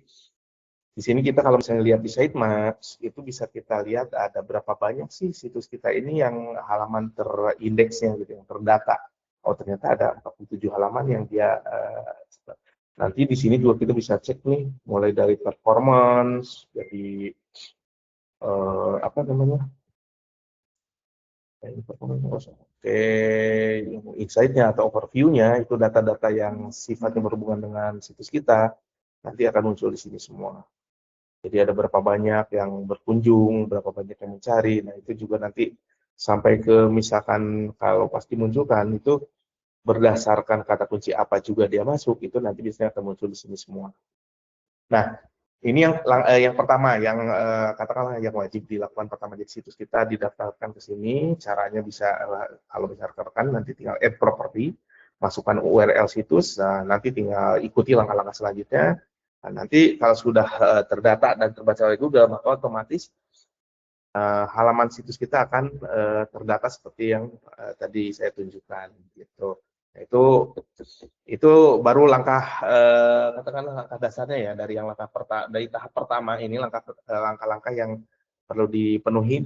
di sini kita kalau misalnya lihat di Sitemaps, itu bisa kita lihat ada berapa banyak sih situs kita ini yang halaman terindeksnya gitu, yang terdata. Oh, ternyata ada 47 halaman yang dia nanti di sini juga kita bisa cek nih, mulai dari performance, jadi apa namanya? Oke, insight-nya atau overview-nya itu data-data yang sifatnya berhubungan dengan situs kita nanti akan muncul di sini semua. Jadi ada berapa banyak yang berkunjung, berapa banyak yang mencari. Nah, itu juga nanti sampai ke misalkan kalau pasti munculkan itu berdasarkan kata kunci apa juga dia masuk, itu nanti biasanya akan muncul di sini semua. Nah, ini yang pertama, yang katakanlah yang wajib dilakukan pertama di situs kita, didaftarkan ke sini. Caranya bisa, kalau bisa rekan nanti tinggal add property, masukkan URL situs, nanti tinggal ikuti langkah-langkah selanjutnya. Nah, nanti kalau sudah terdata dan terbaca oleh Google, maka otomatis halaman situs kita akan terdata seperti yang tadi saya tunjukkan. Gitu. Nah, itu baru langkah katakanlah langkah dasarnya ya dari dari tahap pertama ini, langkah-langkah yang perlu dipenuhi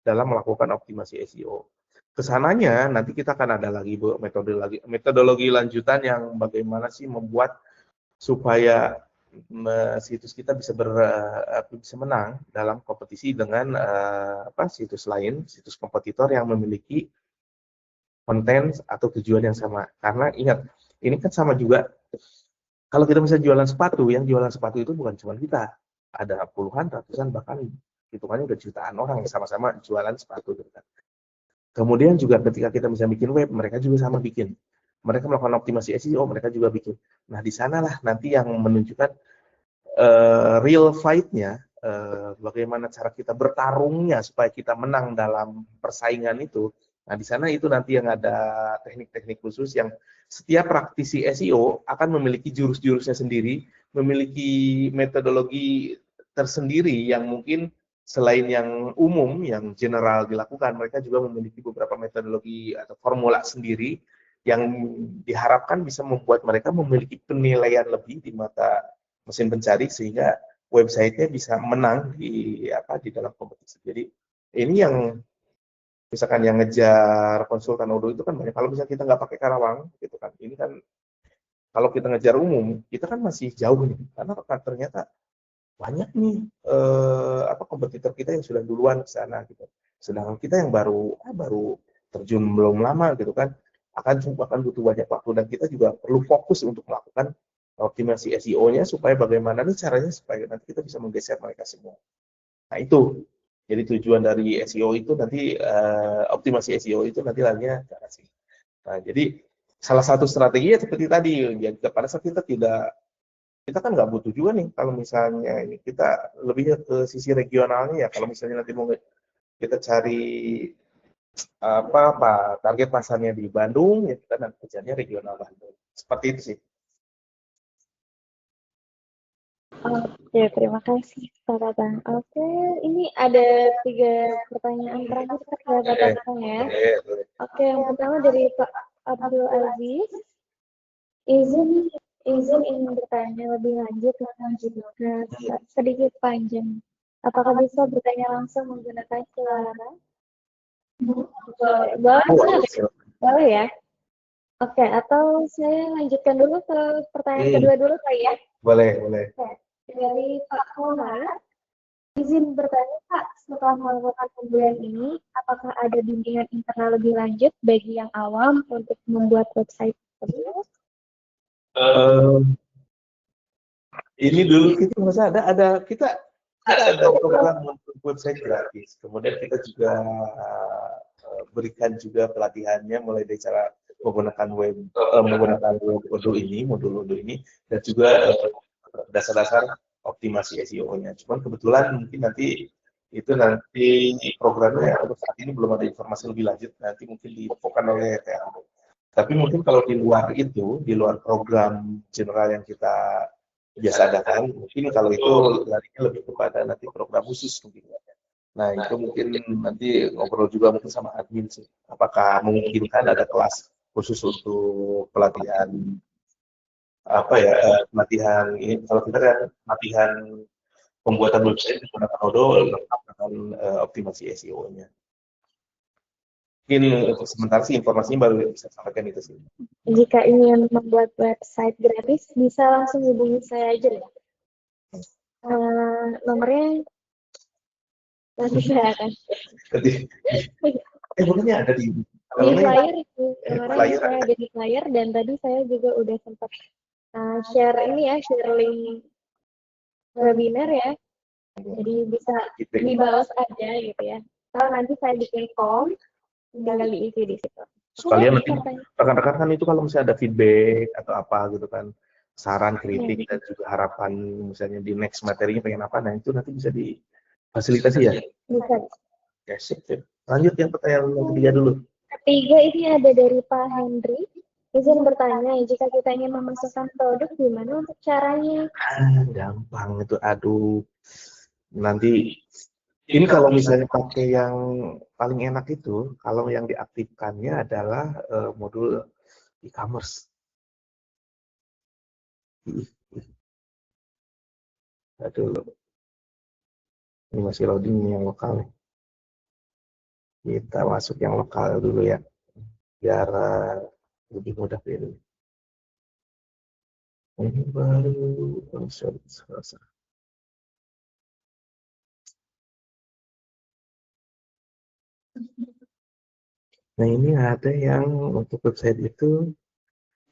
dalam melakukan optimasi SEO. Kesananya nanti kita akan ada lagi Bu metodologi lanjutan yang bagaimana sih membuat supaya situs kita bisa menang dalam kompetisi dengan situs lain, situs kompetitor yang memiliki konten atau tujuan yang sama. Karena ingat, ini kan sama juga. Kalau kita bisa jualan sepatu, yang jualan sepatu itu bukan cuma kita. Ada puluhan, ratusan, bahkan hitungannya udah jutaan orang yang sama-sama jualan sepatu. Kemudian juga ketika kita bisa bikin web, mereka juga sama bikin. Mereka melakukan optimasi SEO, mereka juga bikin. Nah, di sanalah nanti yang menunjukkan real fight-nya, bagaimana cara kita bertarungnya supaya kita menang dalam persaingan itu. Nah, di sana itu nanti yang ada teknik-teknik khusus yang setiap praktisi SEO akan memiliki jurus-jurusnya sendiri, memiliki metodologi tersendiri yang mungkin selain yang umum, yang general dilakukan, mereka juga memiliki beberapa metodologi atau formula sendiri yang diharapkan bisa membuat mereka memiliki penilaian lebih di mata mesin pencari sehingga websitenya bisa menang di dalam kompetisi. Jadi ini yang misalkan yang ngejar konsultan Odo itu kan banyak. Kalau misalnya kita nggak pakai Karawang gitu kan, ini kan kalau kita ngejar umum kita kan masih jauh nih, karena ternyata banyak nih kompetitor kita yang sudah duluan ke sana gitu. Sedangkan kita yang baru terjun belum lama gitu kan, akan butuh banyak waktu dan kita juga perlu fokus untuk melakukan optimasi SEO-nya supaya bagaimana nih caranya supaya nanti kita bisa menggeser mereka semua. Nah, itu. Jadi tujuan dari SEO itu nanti optimasi SEO itu nanti lainnya cara sih. Nah, jadi salah satu strategi ya seperti tadi, ya pada saat kita kan nggak butuh juga nih kalau misalnya ini kita lebih ke sisi regionalnya ya, kalau misalnya nanti mau kita cari target pasarnya di Bandung ya kita nanti kejarnya regional Bandung. Seperti itu sih. Oke, terima kasih Pak Tatang. Oke, ini ada 3 pertanyaan terakhir ya Pak Tatang ya. Oke, yang pertama dari Pak Abdul Aziz. Izin izin ingin bertanya lebih lanjut tentang juga sedikit panjang. Apakah bisa bertanya langsung menggunakan suara? Boleh, boleh ya? Oke, atau saya lanjutkan dulu ke pertanyaan kedua dulu Pak ya? Boleh, boleh. Oke, dari Pak Komar, izin bertanya Pak, setelah melakukan pembelian ini, apakah ada bimbingan internal lebih lanjut bagi yang awam untuk membuat website tersebut? Ini dulu kita masa ada kita ada program untuk website gratis. Kemudian kita juga berikan juga pelatihannya mulai dari cara menggunakan modul Odoo ini dan juga dasar-dasar optimasi SEO-nya. Cuman kebetulan mungkin nanti programnya untuk saat ini belum ada informasi lebih lanjut. Nanti mungkin diinfokan oleh TAO. Tapi mungkin kalau di luar itu, di luar program general yang kita biasa adakan, mungkin kalau itu larinya lebih kepada nanti program khusus mungkin. Nah itu mungkin nanti ngobrol juga mungkin sama admin sih. Apakah memungkinkan ada kelas khusus untuk pelatihan pelatihan ini kalau kita kan pelatihan pembuatan website menggunakan Odoo lengkap dengan optimasi SEO-nya. Mungkin untuk sementara sih informasinya baru bisa sampaikan itu sih. Jika ingin membuat website gratis, bisa langsung hubungi saya aja ya. Nomornya nanti saya akan. Bukannya ada di flyer itu. Kemarin saya ada di flyer dan tadi saya juga udah sempat share ini ya, share link webinar ya. Jadi bisa dibalas aja gitu ya. Kalau nanti saya bikin form, tinggal diisi di situ. Sekalian nanti rekan-rekan kan itu kalau misalnya ada feedback atau apa gitu kan, saran, kritik dan juga harapan misalnya di next materinya pengen apa, nah itu nanti bisa difasilitasi ya? Bisa. Oke, sip. Lanjut yang pertanyaan yang ketiga dulu. Ketiga ini ada dari Pak Hendri. Izin bertanya, jika kita ingin memasukkan produk, gimana untuk caranya? Gampang itu, aduh. Nanti ini kalau misalnya pakai yang paling enak itu, kalau yang diaktifkannya adalah modul e-commerce. Aduh, ini masih loading yang lokal. Kita masuk yang lokal dulu ya, biar lebih mudah ini. Ini baru selesai. Nah ini ada yang untuk website itu.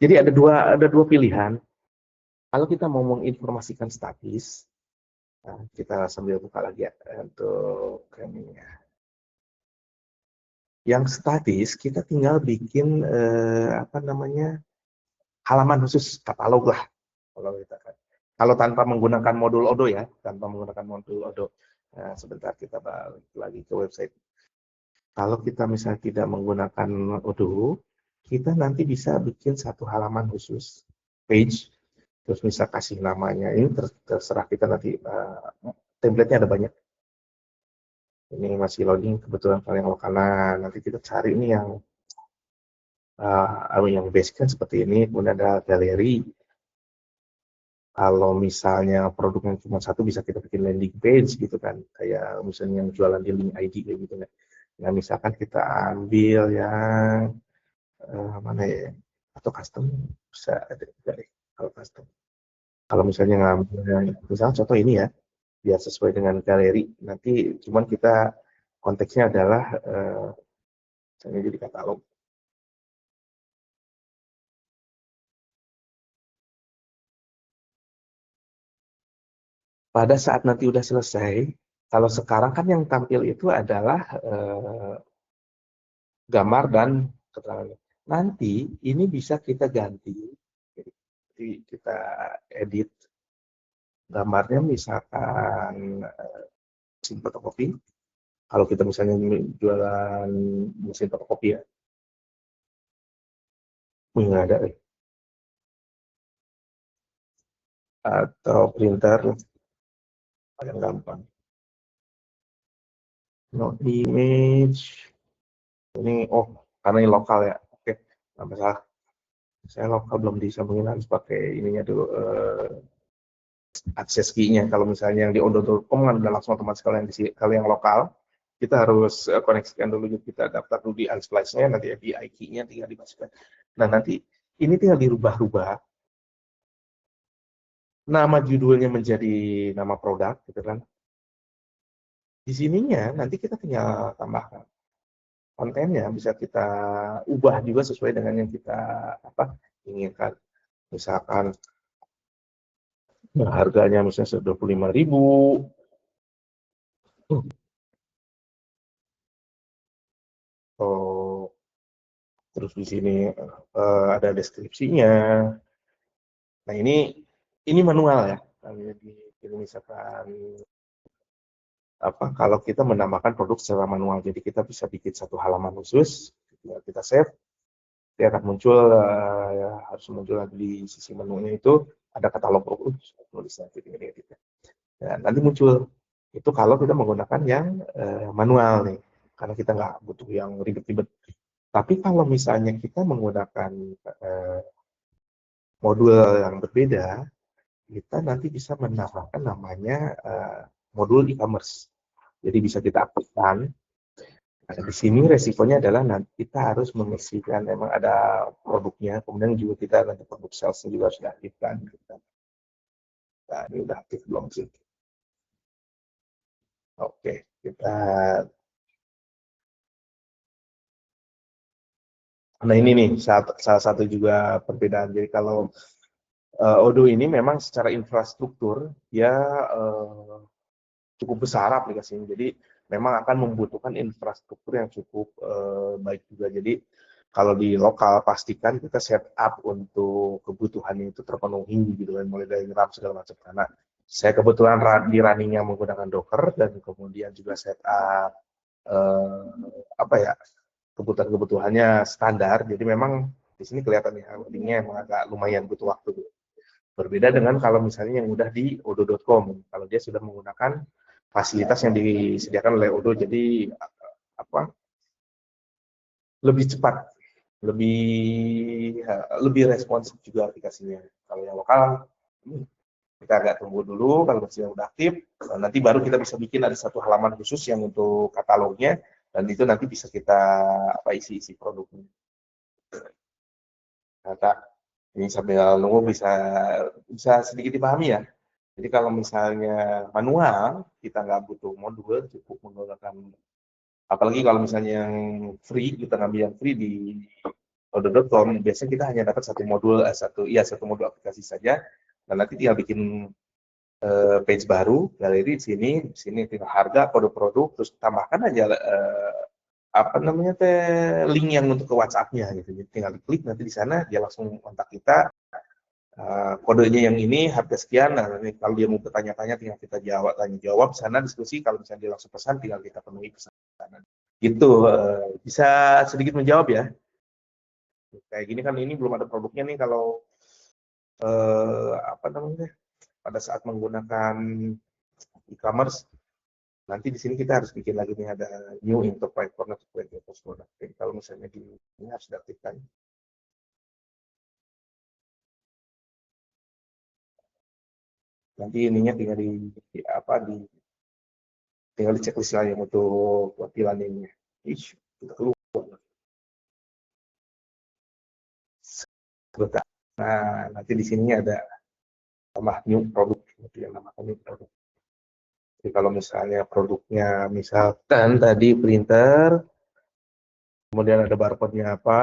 Jadi ada dua pilihan. Kalau kita mau menginformasikan statis, nah, kita sambil buka lagi ya untuk ininya. Yang statis kita tinggal bikin halaman khusus katalog lah kalau kita kan. Kalau tanpa menggunakan modul Odoo ya, tanpa menggunakan modul Odoo. Nah, sebentar kita balik lagi ke website. Kalau kita misalnya tidak menggunakan Odoo, kita nanti bisa bikin satu halaman khusus page, terus bisa kasih namanya. Ini terserah kita nanti. Template-nya ada banyak. Ini masih loading kebetulan kalau yang lokal. Nah, nanti kita cari ini yang basic kan seperti ini. Kemudian ada galeri. Kalau misalnya produknya cuma satu bisa kita bikin landing page gitu kan, kayak misalnya yang jualan di link ID kayak gitu kan. Nah misalkan kita ambil yang mana ya, atau custom bisa ada juga deh kalau custom. Kalau misalnya ngambil misalnya contoh ini ya, biar sesuai dengan galeri. Nanti cuman kita konteksnya adalah misalnya jadi katalog. Pada saat nanti udah selesai, kalau sekarang kan yang tampil itu adalah gambar dan keterangan. Nanti ini bisa kita ganti, jadi kita edit gambarnya misalkan mesin fotokopi. Kalau kita misalnya jualan mesin fotokopi ya, nggak ada. atau printer paling gampang. No image. Ini karena ini lokal ya. Oke, nggak masalah. Saya lokal belum disambungin, harus pakai ininya dulu, akses key-nya. Kalau misalnya yang di odo.com kan udah langsung otomatis. Kalau yang lokal, kita harus koneksikan dulu, kita daftar dulu di Unsplice-nya, nanti API key-nya tinggal dimasukkan. Nah, nanti ini tinggal dirubah-rubah. Nama judulnya menjadi nama produk, gitu kan. Di sininya nanti kita tinggal tambahkan. Kontennya bisa kita ubah juga sesuai dengan yang kita inginkan. Misalkan harganya misalnya 25.000. Terus di sini ada deskripsinya. Nah, ini manual ya. Jadi misalkan kalau kita menambahkan produk secara manual, jadi kita bisa bikin satu halaman khusus, kita save, dia akan muncul, harus muncul lagi di sisi menunya itu ada katalog produk, tulisnya gitu. Nah, nanti muncul itu kalau kita menggunakan yang manual nih, karena kita nggak butuh yang ribet-ribet. Tapi kalau misalnya kita menggunakan modul yang berbeda, kita nanti bisa menambahkan namanya modul e-commerce. Jadi bisa kita aktifkan. Nah, di sini resikonya adalah nanti kita harus mengisikan, memang ada produknya, kemudian juga kita nanti produk sales juga harus diaktifkan. Nah, ini udah aktif belum sih? Oke, kita. Nah, ini nih salah satu juga perbedaan. Jadi kalau Odoo ini memang secara infrastruktur ya cukup besar aplikasinya. Jadi memang akan membutuhkan infrastruktur yang cukup baik juga. Jadi kalau di lokal pastikan kita setup untuk kebutuhannya itu terpenuhi gitu kan, mulai dari RAM segala macam. Karena saya kebetulan di runningnya menggunakan Docker dan kemudian juga setup kebutuhan-kebutuhannya standar. Jadi memang di sini kelihatan ya, linknya emang agak lumayan butuh waktu. Berbeda dengan kalau misalnya yang udah di odo.com, kalau dia sudah menggunakan fasilitas yang disediakan oleh Odoo, jadi lebih cepat, lebih responsif juga aplikasinya. Kalau yang lokal kita agak tunggu dulu, kalau misalnya udah aktif, nanti baru kita bisa bikin ada satu halaman khusus yang untuk katalognya, dan itu nanti bisa kita isi produknya. Nah, ini sambil nunggu bisa sedikit dipahami ya. Jadi kalau misalnya manual, kita nggak butuh modul, cukup menggunakan, apalagi kalau misalnya yang free, kita ngambil yang free di odo.com, biasanya kita hanya dapat satu modul aplikasi saja, dan nanti tinggal bikin page baru, galeri di sini tinggal harga, kode produk, terus tambahkan aja link yang untuk ke WhatsApp-nya gitu. Jadi tinggal klik, nanti di sana dia langsung kontak kita. Kodenya yang ini, harga sekian. Nah, kalau dia mau bertanya-tanya, tinggal kita tanya jawab sana, diskusi. Kalau misalnya dia langsung pesan, tinggal kita penuhi pesanan. Gitu, bisa sedikit menjawab ya. Kayak gini kan, ini belum ada produknya nih. Kalau pada saat menggunakan e-commerce, nanti di sini kita harus bikin lagi nih, ada new enterprise product. Kalau misalnya ini harus diaktifkan. Nanti ininya tinggal tinggal di checklist lagi untuk wakilan ini. Kita keluar. Nah, nanti di sini ada tambah new produk, yang namakan new produk. Jadi kalau misalnya produknya misalkan tadi printer, kemudian ada barcode-nya apa,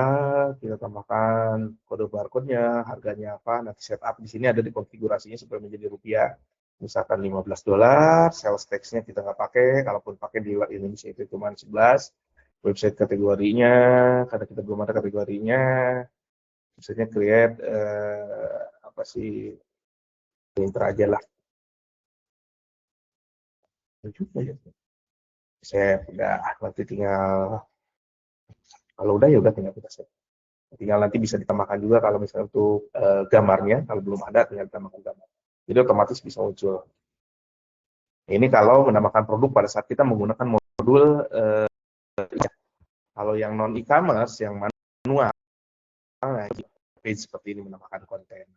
kita tambahkan kode barcode-nya, harganya apa, nanti setup di sini ada di konfigurasinya supaya menjadi rupiah. Misalkan $15, sales tax-nya kita nggak pakai, kalaupun pakai di Indonesia itu cuma 11, website kategorinya, karena kita belum ada kategorinya, misalnya create printer aja lah. Juga ya. Saya udah, nanti tinggal, kalau udah ya udah tinggal kita set. Tinggal nanti bisa ditambahkan juga kalau misalnya untuk gambarnya, kalau belum ada tinggal ditambahkan gambar. Jadi otomatis bisa muncul. Ini kalau menambahkan produk pada saat kita menggunakan modul kalau yang non e-commerce, yang manual, nah, page seperti ini menambahkan konten.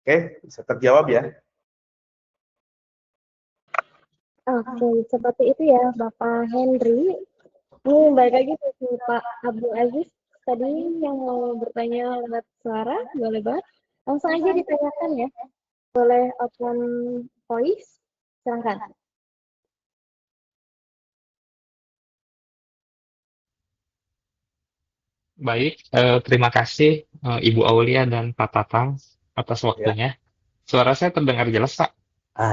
Oke, bisa terjawab ya? Oke, seperti itu ya Bapak Henry. Ini balik lagi ke Pak Abdul Aziz tadi yang mau bertanya lewat suara, boleh banget. Langsung aja ditanyakan ya. Boleh open voice, silahkan. Baik, terima kasih Ibu Aulia dan Pak Tatang atas Ya. waktunya. Suara saya terdengar jelas, Pak?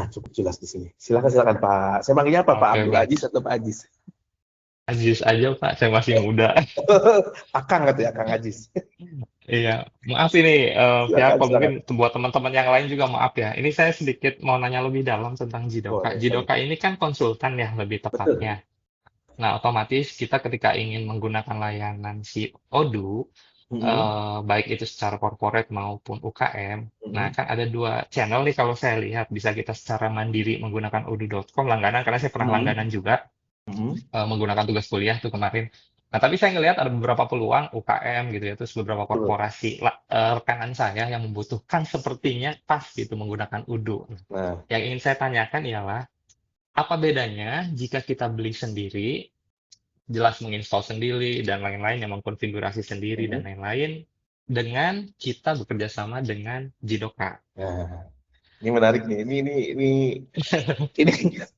Cukup jelas di sini. Silakan Pak. Saya manggilnya apa, Pak Oke, Abdul baik. Aziz atau Pak Aziz? Aziz aja, Pak. Saya masih muda. Akang gitu ya, Kang Aziz. Iya, maaf ini ya Silakan. kalau mungkin buat teman-teman yang lain juga maaf ya. Ini saya sedikit mau nanya lebih dalam tentang Jidoka. Boleh. Jidoka ini kan konsultan ya lebih Betul. tepatnya. Nah, otomatis kita ketika ingin menggunakan layanan si Odoo, baik itu secara corporate maupun UKM, nah kan ada 2 channel nih kalau saya lihat. Bisa kita secara mandiri menggunakan odoo.com langganan, karena saya pernah langganan juga menggunakan tugas kuliah tuh kemarin. Nah, tapi saya ngelihat ada beberapa peluang UKM gitu ya, terus beberapa korporasi rekanan saya yang membutuhkan sepertinya pas gitu menggunakan Odoo. Nah, Yang ingin saya tanyakan ialah, apa bedanya jika kita beli sendiri, jelas menginstall sendiri dan lain-lain, yang mengkonfigurasi sendiri dan lain-lain, dengan kita bekerja sama dengan Jidoka? nah, ini menarik nih.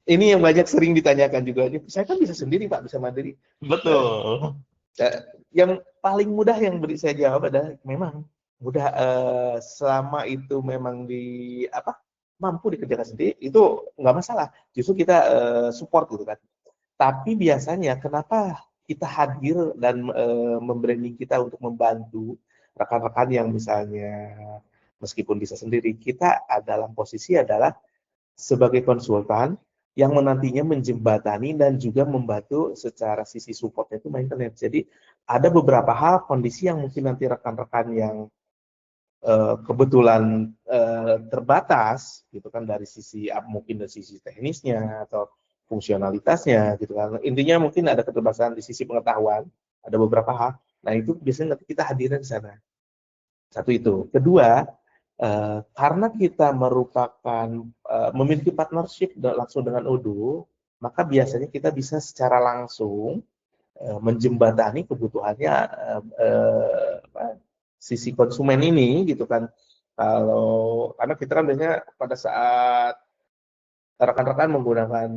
Ini yang banyak sering ditanyakan juga. Saya kan bisa sendiri, Pak, bisa mandiri. Betul. Yang paling mudah yang beri saya jawab adalah memang mudah, selama itu memang mampu dikerjakan sendiri, itu nggak masalah. Justru kita support gitu kan. Tapi biasanya kenapa kita hadir dan membranding kita untuk membantu rekan-rekan yang misalnya meskipun bisa sendiri, kita dalam posisi adalah sebagai konsultan yang nantinya menjembatani dan juga membantu secara sisi supportnya itu maintenance. Jadi ada beberapa hal kondisi yang mungkin nanti rekan-rekan yang kebetulan terbatas gitu kan dari sisi mungkin dari sisi teknisnya atau fungsionalitasnya gitu kan. Intinya mungkin ada keterbatasan di sisi pengetahuan, ada beberapa hal. Nah, itu biasanya nanti kita hadirkan di sana. Satu itu. Kedua, karena kita merupakan memiliki partnership langsung dengan Odoo, maka biasanya kita bisa secara langsung menjembatani kebutuhannya sisi konsumen ini gitu kan. Karena kita kan biasanya pada saat rekan-rekan menggunakan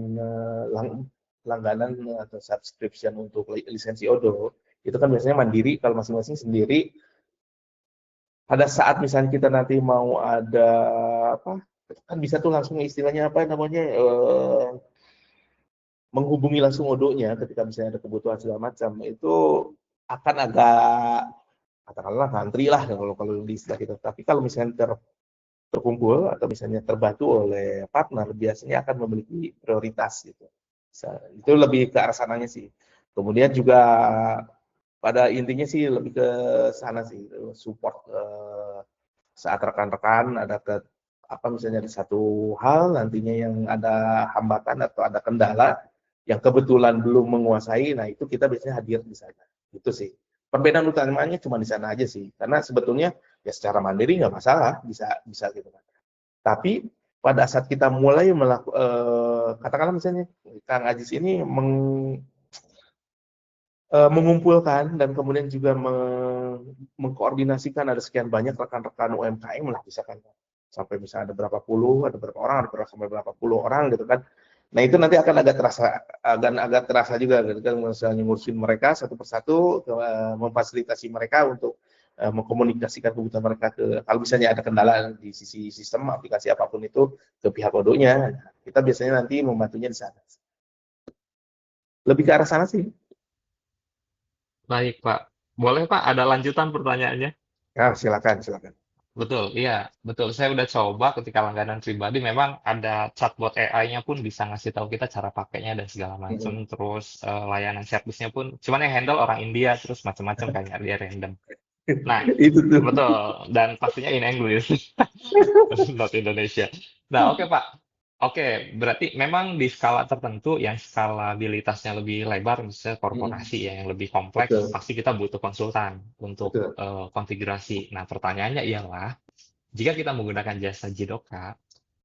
langganan atau subscription untuk lisensi Odoo, itu kan biasanya mandiri, kalau masing-masing sendiri. Pada saat misalnya kita nanti mau ada kan bisa tuh langsung istilahnya menghubungi langsung Odoo-nya ketika misalnya ada kebutuhan segala macam, itu akan agak katakanlah ngantri lah kalau di istilah kita. Tapi kalau misalnya terkumpul atau misalnya terbantu oleh partner, biasanya akan memiliki prioritas gitu. Itu lebih ke arah sananya sih. Kemudian juga pada intinya sih lebih ke sana sih, support saat rekan-rekan ada misalnya ada satu hal nantinya yang ada hambatan atau ada kendala yang kebetulan belum menguasai, nah itu kita biasanya hadir di sana. Itu sih. Perbedaan utamanya cuma di sana aja sih. Karena sebetulnya ya secara mandiri nggak masalah, bisa gitu kan. Tapi pada saat kita mulai katakanlah misalnya Kang Aziz ini mengumpulkan dan kemudian juga mengkoordinasikan ada sekian banyak rekan-rekan UMKM lah misalkan sampai misalnya ada berapa puluh, ada berapa orang, sampai berapa puluh orang gitu kan. Nah itu nanti akan agak terasa juga gitu kan, misalnya ngurusin mereka satu persatu, memfasilitasi mereka untuk mengkomunikasikan kebutuhan mereka kalau misalnya ada kendala di sisi sistem aplikasi apapun itu ke pihak Odoo-nya. Nah, kita biasanya nanti membantunya di sana. Lebih ke arah sana sih. Baik, Pak. Boleh, Pak, ada lanjutan pertanyaannya? Silakan. Betul, iya, betul. Saya udah coba ketika langganan pribadi, memang ada chatbot AI-nya pun bisa ngasih tahu kita cara pakainya dan segala macam. Terus layanan servisnya pun, cuman yang handle orang India, terus macam-macam kayak dia random. Nah, Itu tuh. betul. Dan pastinya in English, not Indonesia. Nah, oke Pak. Oke, berarti memang di skala tertentu yang skalabilitasnya lebih lebar, misalnya Mm, korporasi ya, yang lebih kompleks, betul, pasti kita butuh konsultan untuk betul. konfigurasi. Nah, pertanyaannya ialah, jika kita menggunakan jasa Jidoka,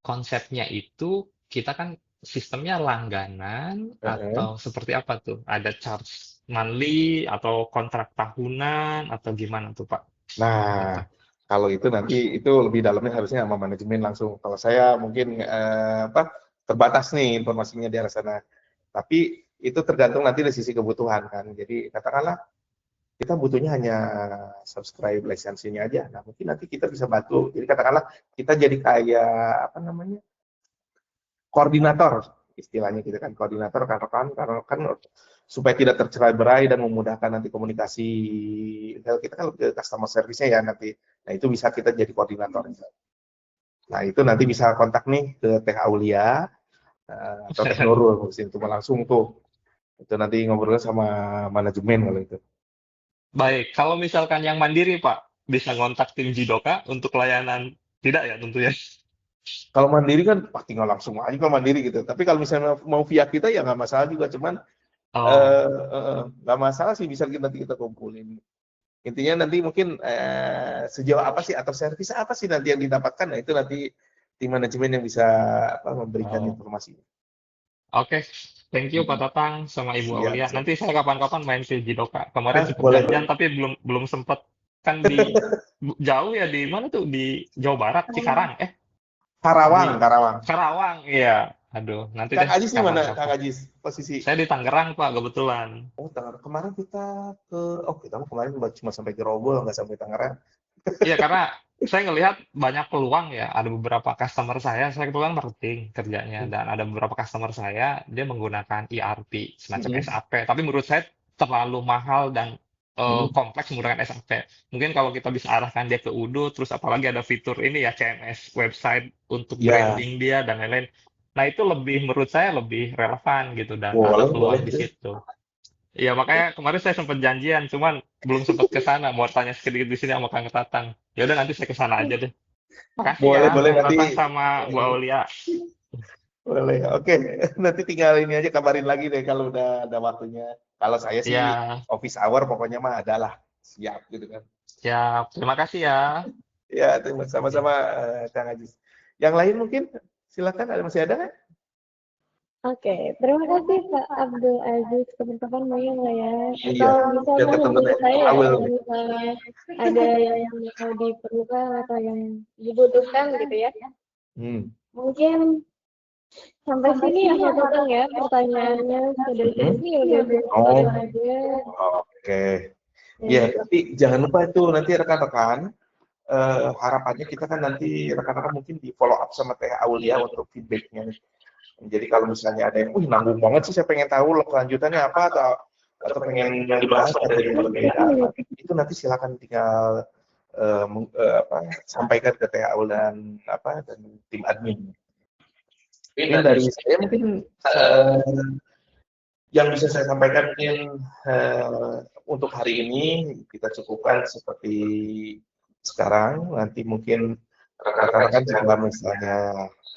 konsepnya itu kita kan sistemnya langganan Heeh. atau seperti apa tuh? Ada charge monthly atau kontrak tahunan atau gimana tuh Pak? Nah, Itu. kalau itu nanti itu lebih dalamnya harusnya sama manajemen langsung. Kalau saya mungkin apa terbatas nih informasinya di arah sana. Tapi itu tergantung nanti dari sisi kebutuhan kan. Jadi katakanlah kita butuhnya hanya subscribe lisensinya aja. Nah, mungkin nanti kita bisa bantu. Jadi katakanlah kita jadi kayak apa namanya? Koordinator istilahnya gitu kan, koordinator karena kan supaya tidak tercerai-berai dan memudahkan nanti komunikasi. Kita kan lebih ke customer service-nya ya nanti. Nah, itu bisa kita jadi koordinator. Nah, itu nanti bisa kontak nih ke Teh Aulia atau Teh Nurul itu langsung tuh. Itu nanti ngobrolnya sama manajemen kalau itu. Baik, kalau misalkan yang mandiri Pak, bisa ngontak tim Jidoka untuk layanan tidak ya tentunya. Kalau mandiri kan tinggal langsung aja kalau mandiri gitu. Tapi kalau misalnya mau via kita ya nggak masalah juga. Cuman Oh, nggak masalah sih bisa nanti kita kumpulin. Intinya nanti mungkin sejauh apa sih atau servis apa sih nanti yang didapatkan. Nah itu nanti tim manajemen yang bisa apa, memberikan oh. informasi. Oke, thank you Pak Tatang sama Ibu Siap, Aulia. siap. Nanti saya kapan-kapan main ke Jidoka. Kemarin Ah, sempat boleh. janjian tapi belum belum sempat, kan di jauh ya, di mana tuh, di Jawa Barat, Cikarang, di Karawang, Karawang. Karawang, iya. Aduh, nanti Kang deh Ajis di mana? Kang kapan-kapan. Ajis posisi. Saya di Tangerang Pak kebetulan. Oh, Tangerang. Kemarin kita ke, oh kita kemarin cuma sampai Grogol, nggak sampai Tangerang. Iya, karena saya ngelihat banyak peluang ya. Ada beberapa customer saya kebetulan marketing kerjanya, Hmm. dan ada beberapa customer saya dia menggunakan ERP semacam Hmm. SAP. Tapi menurut saya terlalu mahal dan Hmm. kompleks menggunakan SAP. Mungkin kalau kita bisa arahkan dia ke Udo, terus apalagi ada fitur ini ya, CMS website untuk Ya, branding dia dan lain-lain. Nah, itu lebih, menurut saya lebih relevan gitu, dan ada boleh, boleh. peluang di situ. Iya, makanya kemarin saya sempat janjian, cuman belum sempat ke sana. Mau tanya sedikit di sini sama Kang Tatang. Ya udah, nanti saya ke sana aja deh. Makasih ya Boleh, boleh Kang nanti. Tatang sama Bu Aulia. Boleh. Oke, nanti tinggal ini aja kabarin lagi deh kalau udah ada waktunya. Kalau saya sih Ya, office hour pokoknya mah adalah siap gitu kan. siap. Terima kasih ya. Ya, terima Ya, sama-sama Kang Ajis. Yang lain mungkin silakan ada masih ada nggak? Oke, terima kasih Pak Abdul Aziz. Kapan-kapan main lah ya. Iya, Atau biar misalnya ketemu hubungi deh. saya ya, Awal. kalau misalnya ada yang mau diperlukan atau yang dibutuhkan gitu ya. Hmm. Mungkin sampai sini ya Pak Tatang ya, pertanyaannya sudah Hmm. sini udah Oh, sekian aja. oke. Ya, Dan tapi jangan lupa itu nanti rekan-rekan harapannya kita kan nanti rekan-rekan mungkin di follow up sama Teh Aulia untuk feedbacknya. Jadi kalau misalnya ada yang, nanggung banget sih saya pengen tahu kelanjutannya apa atau pengen yang dibahas ada yang berbeda, itu nanti silakan tinggal apa, sampaikan ke TAU dan apa dan tim admin. Mungkin dari saya mungkin yang bisa saya sampaikan mungkin untuk hari ini kita cukupkan seperti sekarang. Nanti mungkin rekan-rekan jika misalnya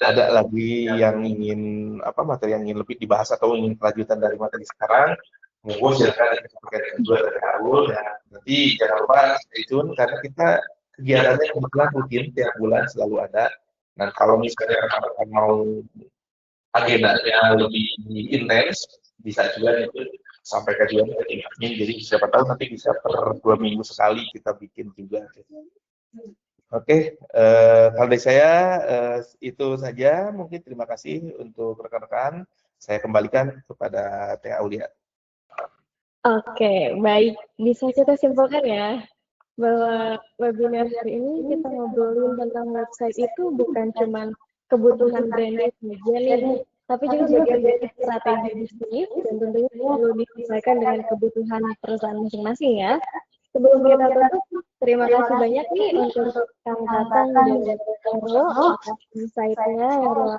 ada lagi yang ingin apa materi yang ingin lebih dibahas atau ingin kelanjutan dari materi sekarang, monggo silakan sampaikan kedua terkabul dan nanti jangan lupa stay tune karena kita kegiatannya kebetulan rutin tiap bulan selalu ada. Dan kalau misalnya rekan-rekan mau agendanya lebih intens, bisa juga itu sampai kajian ke tim admin. Jadi siapa tahu nanti bisa per 2 minggu sekali kita bikin juga. Oke, kalau dari saya itu saja. Mungkin terima kasih untuk rekan-rekan. Saya kembalikan kepada Teh Aulia. oke, baik. Bisa kita simpulkan ya, bahwa webinar hari ini kita ngobrolin tentang website itu bukan cuma kebutuhan branding saja nih, tapi juga bagian dari strategi bisnis dan tentunya perlu disesuaikan dengan kebutuhan perusahaan masing-masing ya. Sebelum kita tutup, terima kasih banyak nih untuk Kang Tatang dan Nurul atas insight-nya yang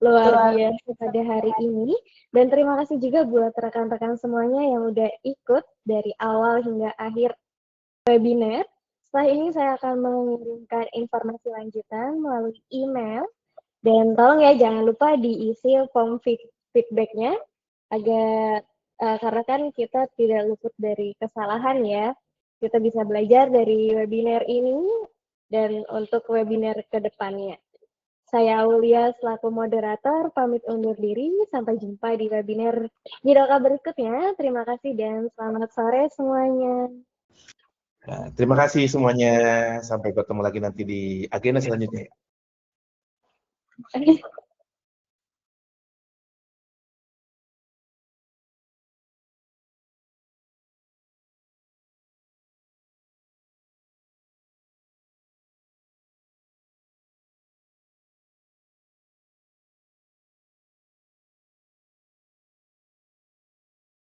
luar biasa pada hari ini. Dan terima kasih juga buat rekan-rekan semuanya yang udah ikut dari awal hingga akhir webinar. Setelah ini saya akan mengirimkan informasi lanjutan melalui email. Dan tolong ya jangan lupa diisi form feedback-nya agar karena kan kita tidak luput dari kesalahan ya. Kita bisa belajar dari webinar ini dan untuk webinar ke depannya. Saya Aulia selaku moderator pamit undur diri. Sampai jumpa di webinar Jidoka berikutnya. Terima kasih dan selamat sore semuanya. Nah, terima kasih semuanya. Sampai ketemu lagi nanti di agenda selanjutnya.